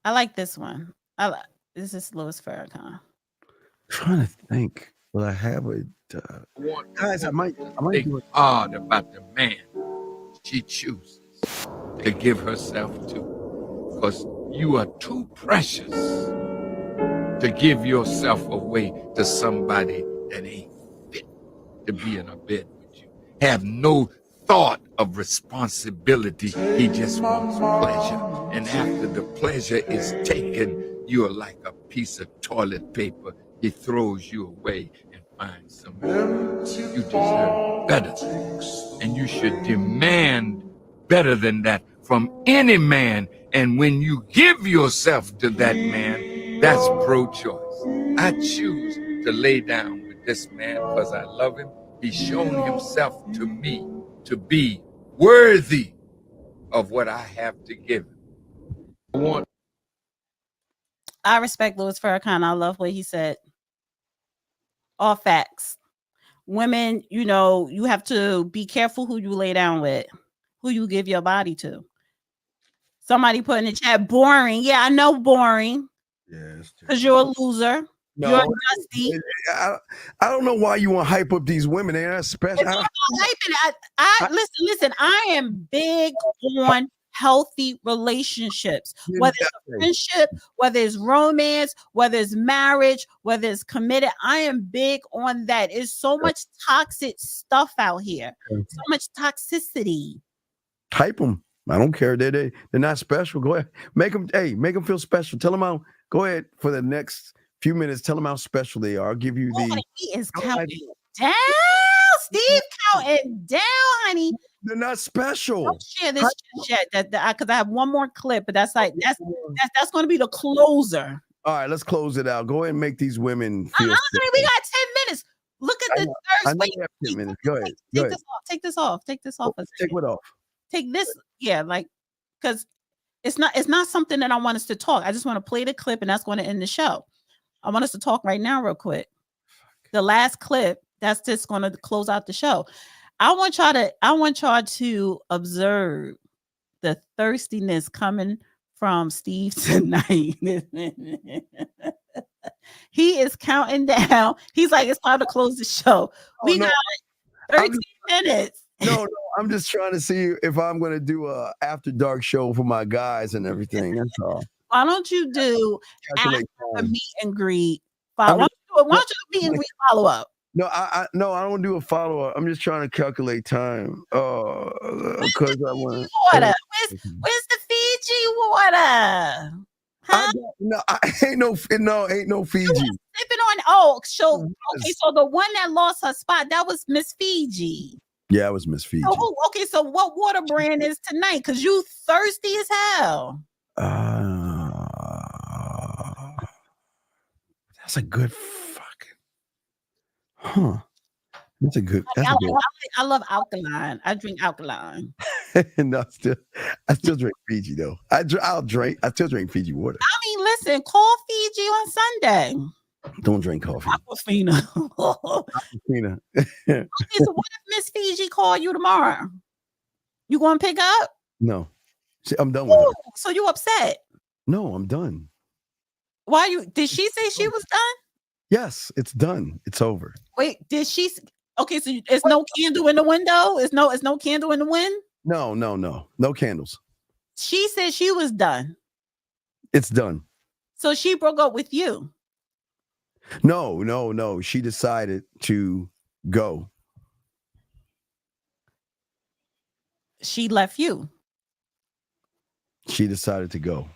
I like this one. This is Louis Farrakhan. I'm trying to think. Will I have it? Guys, I might do it. Hard about the man she chooses to give herself to, because you are too precious to give yourself away to somebody that ain't fit to be in a bed with you. Have no thought of responsibility. He just wants pleasure. And after the pleasure is taken, you are like a piece of toilet paper. He throws you away and finds someone. You deserve better. And you should demand better than that from any man. And when you give yourself to that man, that's pro-choice. I choose to lay down with this man because I love him. He's shown himself to me to be worthy of what I have to give him. I respect Louis Farrakhan. I love what he said. All facts. Women, you have to be careful who you lay down with, who you give your body to. Somebody put in the chat, boring. Yeah, I know boring. Yes. Because you're a loser. No, you're dusty. I don't know why you want to hype up these women. They're not special. It's not about hyping. Listen. I am big on healthy relationships, whether it's a friendship, whether it's romance, whether it's marriage, whether it's committed. I am big on that. It's so much toxic stuff out here, so much toxicity. Hype them. I don't care. They're not special. Go ahead, make them feel special. Tell them how. Go ahead for the next few minutes. Tell them how special they are. I'll give you the. He is counting down. Steve counting down, honey. They're not special. Don't share this chat because I have one more clip, but that's going to be the closer. All right, let's close it out. Go ahead and make these women feel. We got 10 minutes. Look at the thirst. Wait, 10 minutes. Go ahead. Take this off. Take what off? Take this. Yeah, because it's not something that I want us to talk. I just want to play the clip, and that's going to end the show. I want us to talk right now, real quick. The last clip. That's just going to close out the show. I want y'all to observe the thirstiness coming from Steve tonight. He is counting down. He's like, it's time to close the show. We got 13 minutes. No, I'm just trying to see if I'm going to do a after dark show for my guys and everything. That's all. Why don't you do after the meet and greet? Why don't you do meet and greet follow up? No, I don't do a follow-up. I'm just trying to calculate time. Because I want water. Where's the Fiji water? Huh? Ain't no Fiji. Sipping on so the one that lost her spot, that was Miss Fiji. Yeah, it was Miss Fiji. So what water brand is tonight? Because you thirsty as hell. That's a good That's a good. I love alkaline. I drink alkaline. No, I still drink Fiji though. I still drink Fiji water. I mean, listen, call Fiji on Sunday. Don't drink coffee. Aquafina. Aquafina. Okay, so what if Miss Fiji call you tomorrow? You going to pick up? No. See, I'm done with it. So you upset? No, I'm done. Why you? Did she say she was done? Yes, it's done. It's over. Wait, did she? Okay, so it's no candle in the window. It's no candle in the wind. No candles. She said she was done. It's done. So she broke up with you. No. She decided to go. She left you. She decided to go.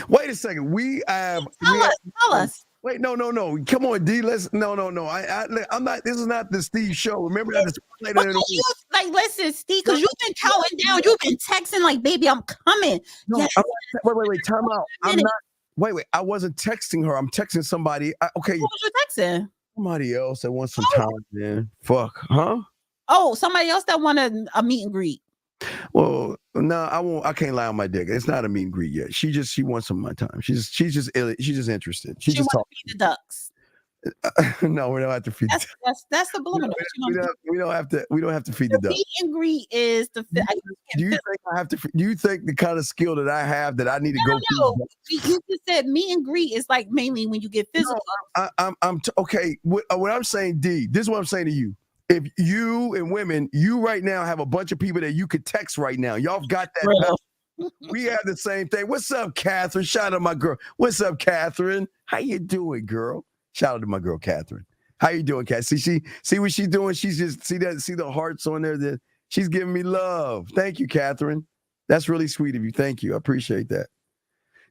Wait a second. Tell us. Wait, no. Come on, D. Let's no. I'm not. This is not the Steve show. Remember that. Listen, Steve, because you've been counting down. You've been texting like, baby, I'm coming. No, yes. Wait. Time out. I'm not. Wait. I wasn't texting her. I'm texting somebody. Okay. Who was you texting? Somebody else that wants some time, man. Fuck, huh? Oh, somebody else that wanted a meet and greet. Well, no, I won't. I can't lie on my dick. It's not a meet and greet yet. She wants some of my time. She's just interested. She just wants to feed the ducks. No, we don't have to feed. That's the balloon. We don't have to feed the ducks. Meet and greet is the. Do you think I have to? Do you think the kind of skill that I have that I need to go? No. You just said meet and greet is like mainly when you get physical. No, okay. What I'm saying, D. This is what I'm saying to you. If you and women, you right now have a bunch of people that you could text right now. Y'all got that. We have the same thing. What's up, Catherine? Shout out to my girl. What's up, Catherine? How you doing, girl? Shout out to my girl, Catherine. How you doing, Cat? See what she's doing? She's just see the hearts on there. That she's giving me love. Thank you, Catherine. That's really sweet of you. Thank you. I appreciate that.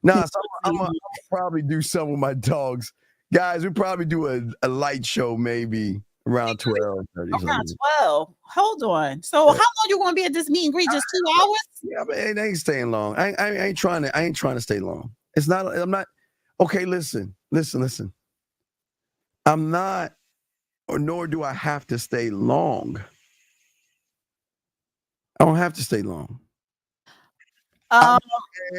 Nah, so I'm gonna probably do some with my dogs. Guys, we probably do a light show maybe. Around 12. Around 12. Hold on. So how long you gonna be at this meet and greet? Just 2 hours? Yeah, but it ain't staying long. I ain't trying to stay long. It's not. I'm not. Okay, listen. I'm not, or nor do I have to stay long. I don't have to stay long. I'm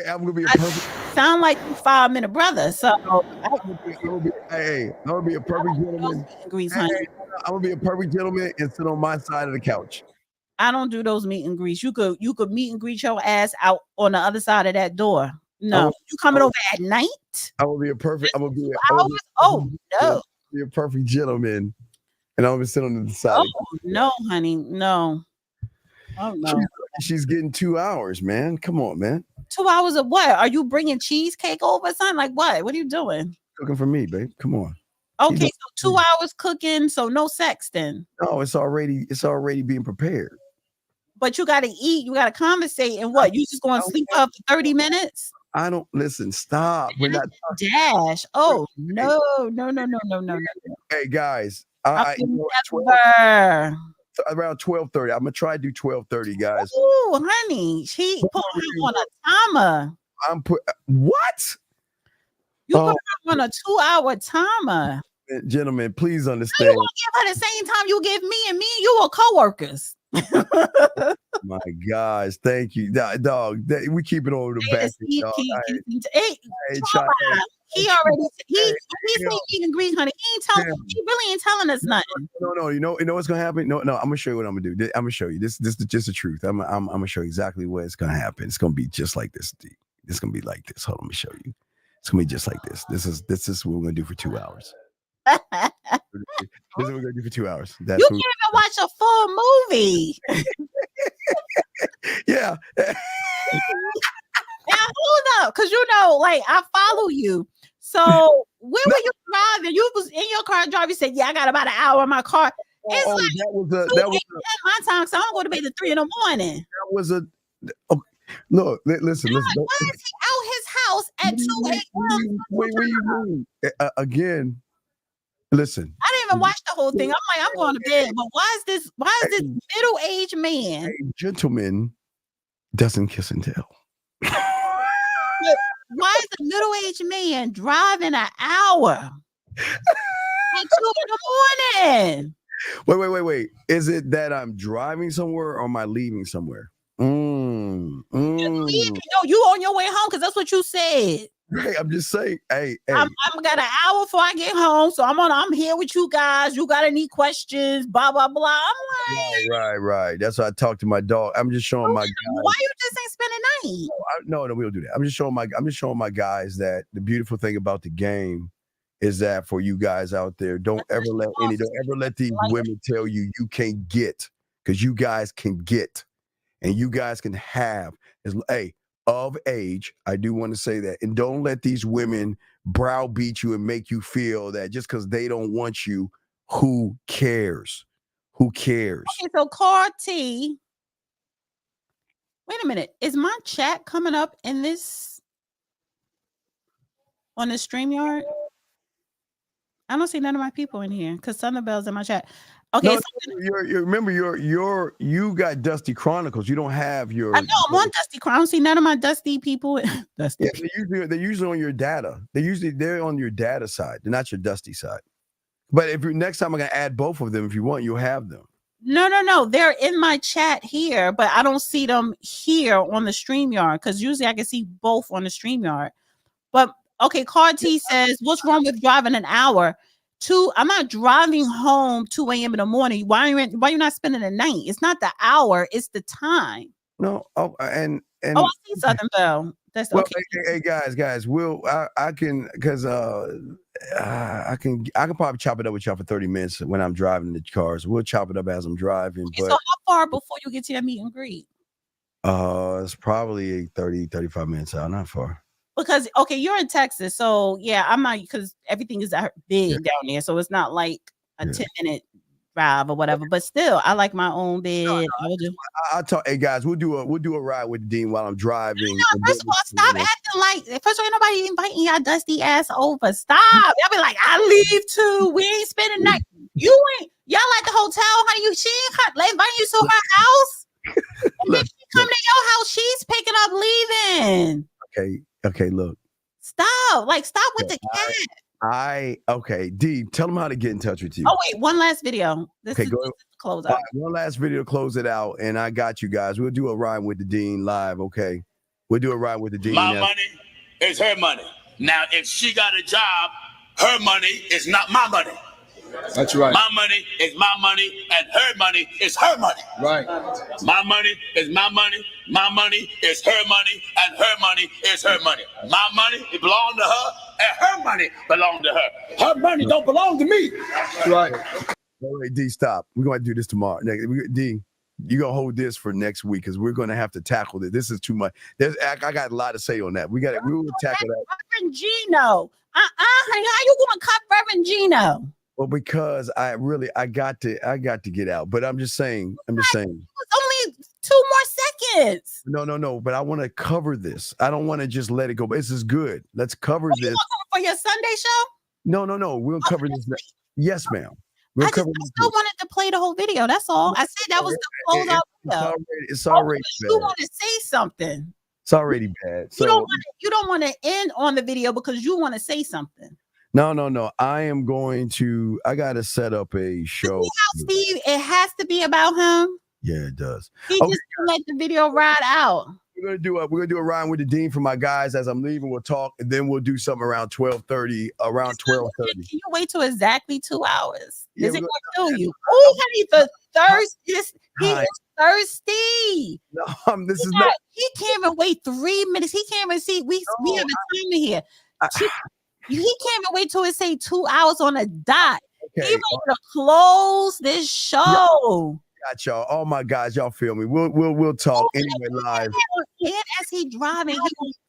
gonna be a perfect. Sound like you 5-minute brother. So I'm gonna be a perfect gentleman. I'm gonna be a perfect gentleman and sit on my side of the couch. I don't do those meet and greets. You could meet and greet your ass out on the other side of that door. No, you coming over at night? I will be a perfect. I'm gonna be. Be a perfect gentleman, and I'm gonna sit on the side. Oh no, honey, no. Oh no. She's getting 2 hours, man. Come on, man. 2 hours of what? Are you bringing cheesecake over, son? Like what? What are you doing? Cooking for me, babe. Come on. Okay, so 2 hours cooking, so no sex then. No, it's already being prepared. But you gotta eat, you gotta conversate, and what? You just gonna sleep up for 30 minutes? I don't listen. Stop. We're not dash. Oh no. Hey guys, around 12:30. I'm gonna try to do 12:30, guys. Oh, honey, she put her on a timer. What? You put her on a 2-hour timer. Gentlemen, please understand. You gonna give her the same time you give me, and you are co-workers. My gosh, thank you, dog. We keep it over the back. He said meet and greet, honey. He really ain't telling us nothing. No. You know what's gonna happen? No. I'm gonna show you what I'm gonna do. I'm gonna show you. This is just the truth. I'm gonna show you exactly what it's gonna happen. It's gonna be just like this. It's gonna be like this. Hold on, let me show you. It's gonna be just like this. This is what we're gonna do for 2 hours. This is what we're gonna do for 2 hours. You can't even watch a full movie. Yeah. Now hold up, because like I follow you. So where were you driving? You was in your car driving. You said, "Yeah, I got about an hour in my car." It's that was my time, so I don't go to bed at 3 a.m. That was a. Look, listen. Why is he out his house at 2 a.m.? Wait, again. Listen. I didn't even watch the whole thing. I'm like, I'm going to bed. But why is this middle-aged man? A gentleman doesn't kiss and tell. Why is a middle-aged man driving an hour at 2 in the morning? Wait. Is it that I'm driving somewhere or am I leaving somewhere? You're leaving. No, you on your way home because that's what you said. Hey, I'm just saying. Hey, I'm got an hour before I get home, so I'm here with you guys. You got any questions? Blah blah blah. I'm like, right. That's why I talk to my dog. I'm just showing my guys. Why you just ain't spend a night? No, we don't do that. I'm just showing my guys that the beautiful thing about the game is that for you guys out there, don't ever let these women tell you can't get, because you guys can get, and you guys can have. Of age, I do want to say that, and don't let these women browbeat you and make you feel that just because they don't want you, who cares? Who cares? Okay, so Carti. Wait a minute. Is my chat coming up in this on the StreamYard? I don't see none of my people in here because Thunderbell's in my chat. Okay, remember you got Dusty Chronicles. You don't have your. I know I'm on Dusty Chronicles. I don't see none of my Dusty people. Dusty. Yeah, they're usually on your data. They're on your data side. They're not your Dusty side. But if next time I'm gonna add both of them, if you want, you'll have them. No. They're in my chat here, but I don't see them here on the StreamYard because usually I can see both on the StreamYard. But okay, Carti says, "What's wrong with driving an hour?" I'm not driving home 2 a.m. in the morning. Why you not spending the night? It's not the hour, it's the time. No, and I see Southern Belle. That's okay. Hey guys, I can probably chop it up with y'all for 30 minutes when I'm driving the cars. We'll chop it up as I'm driving. Okay, so how far before you get to your meet and greet? It's probably 30-35 minutes out, not far. Because you're in Texas, so yeah, I'm not, because everything is big down there, so it's not like a 10-minute drive or whatever. But still, I like my own bed. I'll talk. Hey guys, we'll do a ride with Dean while I'm driving. No, first of all, stop acting like. First of all, nobody inviting y'all dusty ass over. Stop. Y'all be like, I leave too. We ain't spending night. You ain't. Y'all like the hotel, honey. She ain't inviting you to her house. And if she come to your house, she's picking up leaving. Okay, look. Stop with the cat. D, tell them how to get in touch with you. Oh, wait, one last video. This is close out. One last video to close it out, and I got you guys. We'll do a ride with the Dean live, okay? We'll do a ride with the Dean. My money is her money. Now, if she got a job, her money is not my money. That's right. My money is my money, and her money is her money. Right. My money is my money. My money is her money, and her money is her money. My money, it belongs to her, and her money belongs to her. Her money don't belong to me. Right. All right, D, stop. We're going to do this tomorrow. D, you're going to hold this for next week because we're going to have to tackle this. This is too much. I got a lot to say on that. We will tackle that. Reverend Gino. Honey, how you going to cut Reverend Gino? Well, because I got to get out. But I'm just saying. It was only 2 more seconds. No. But I want to cover this. I don't want to just let it go. But this is good. Let's cover this. You for your Sunday show? No. We'll cover this. Yes, ma'am. I still wanted to play the whole video. That's all. I said that was the close out video. It's already bad. You want to say something. It's already bad. So you don't want to end on the video because you want to say something. No. I got to set up a show. Steve, it has to be about him. Yeah, it does. He just let the video ride out. We're gonna do a ride with the Dean for my guys as I'm leaving. We'll talk, and then we'll do something around 12:30. Around 12:30. Can you wait till exactly 2 hours? Is it gonna kill you? Oh, honey, the thirst is he is thirsty. No, this is not. He can't even wait 3 minutes. He can't even see. We have a timer here. He can't even wait till it say 2 hours on a dot. Okay. He ready to close this show. Got y'all. All my guys, y'all feel me. We'll talk anyway live. As he driving,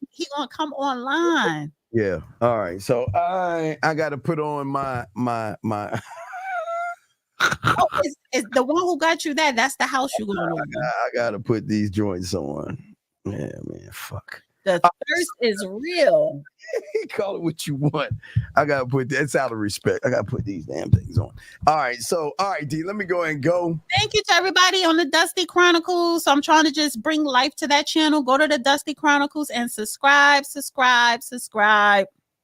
he gonna come online. Yeah. All right. So I got to put on my. It's the one who got you that. That's the house you going on. I got to put these joints on. Yeah, man. Fuck. The thirst is real. Call it what you want. I gotta put that. It's out of respect. I gotta put these damn things on. All right, D, let me go and go. Thank you to everybody on the Dusty Chronicles. So I'm trying to just bring life to that channel. Go to the Dusty Chronicles and subscribe.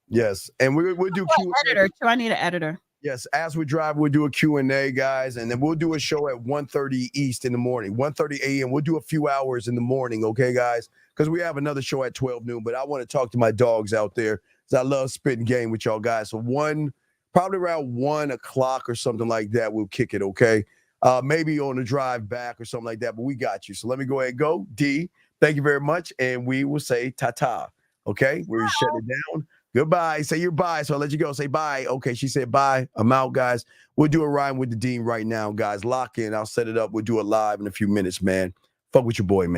Yes, and we'll do Q&A. Editor. I need an editor. Yes, as we drive, we'll do a Q&A, guys, and then we'll do a show at 1:30 East in the morning, 1:30 a.m. We'll do a few hours in the morning, okay, guys? because we have another show at 12 noon. But I want to talk to my dogs out there because I love spitting game with y'all guys. So probably around 1 o'clock or something like that, we'll kick it, okay? Maybe on the drive back or something like that, but we got you. So let me go ahead and go. D, thank you very much. And we will say ta-ta, okay? We're shutting it down. Goodbye. Say your bye. So I'll let you go. Say bye. Okay, she said bye. I'm out, guys. We'll do a rhyme with the Dean right now, guys. Lock in. I'll set it up. We'll do it live in a few minutes, man. Fuck with your boy, man.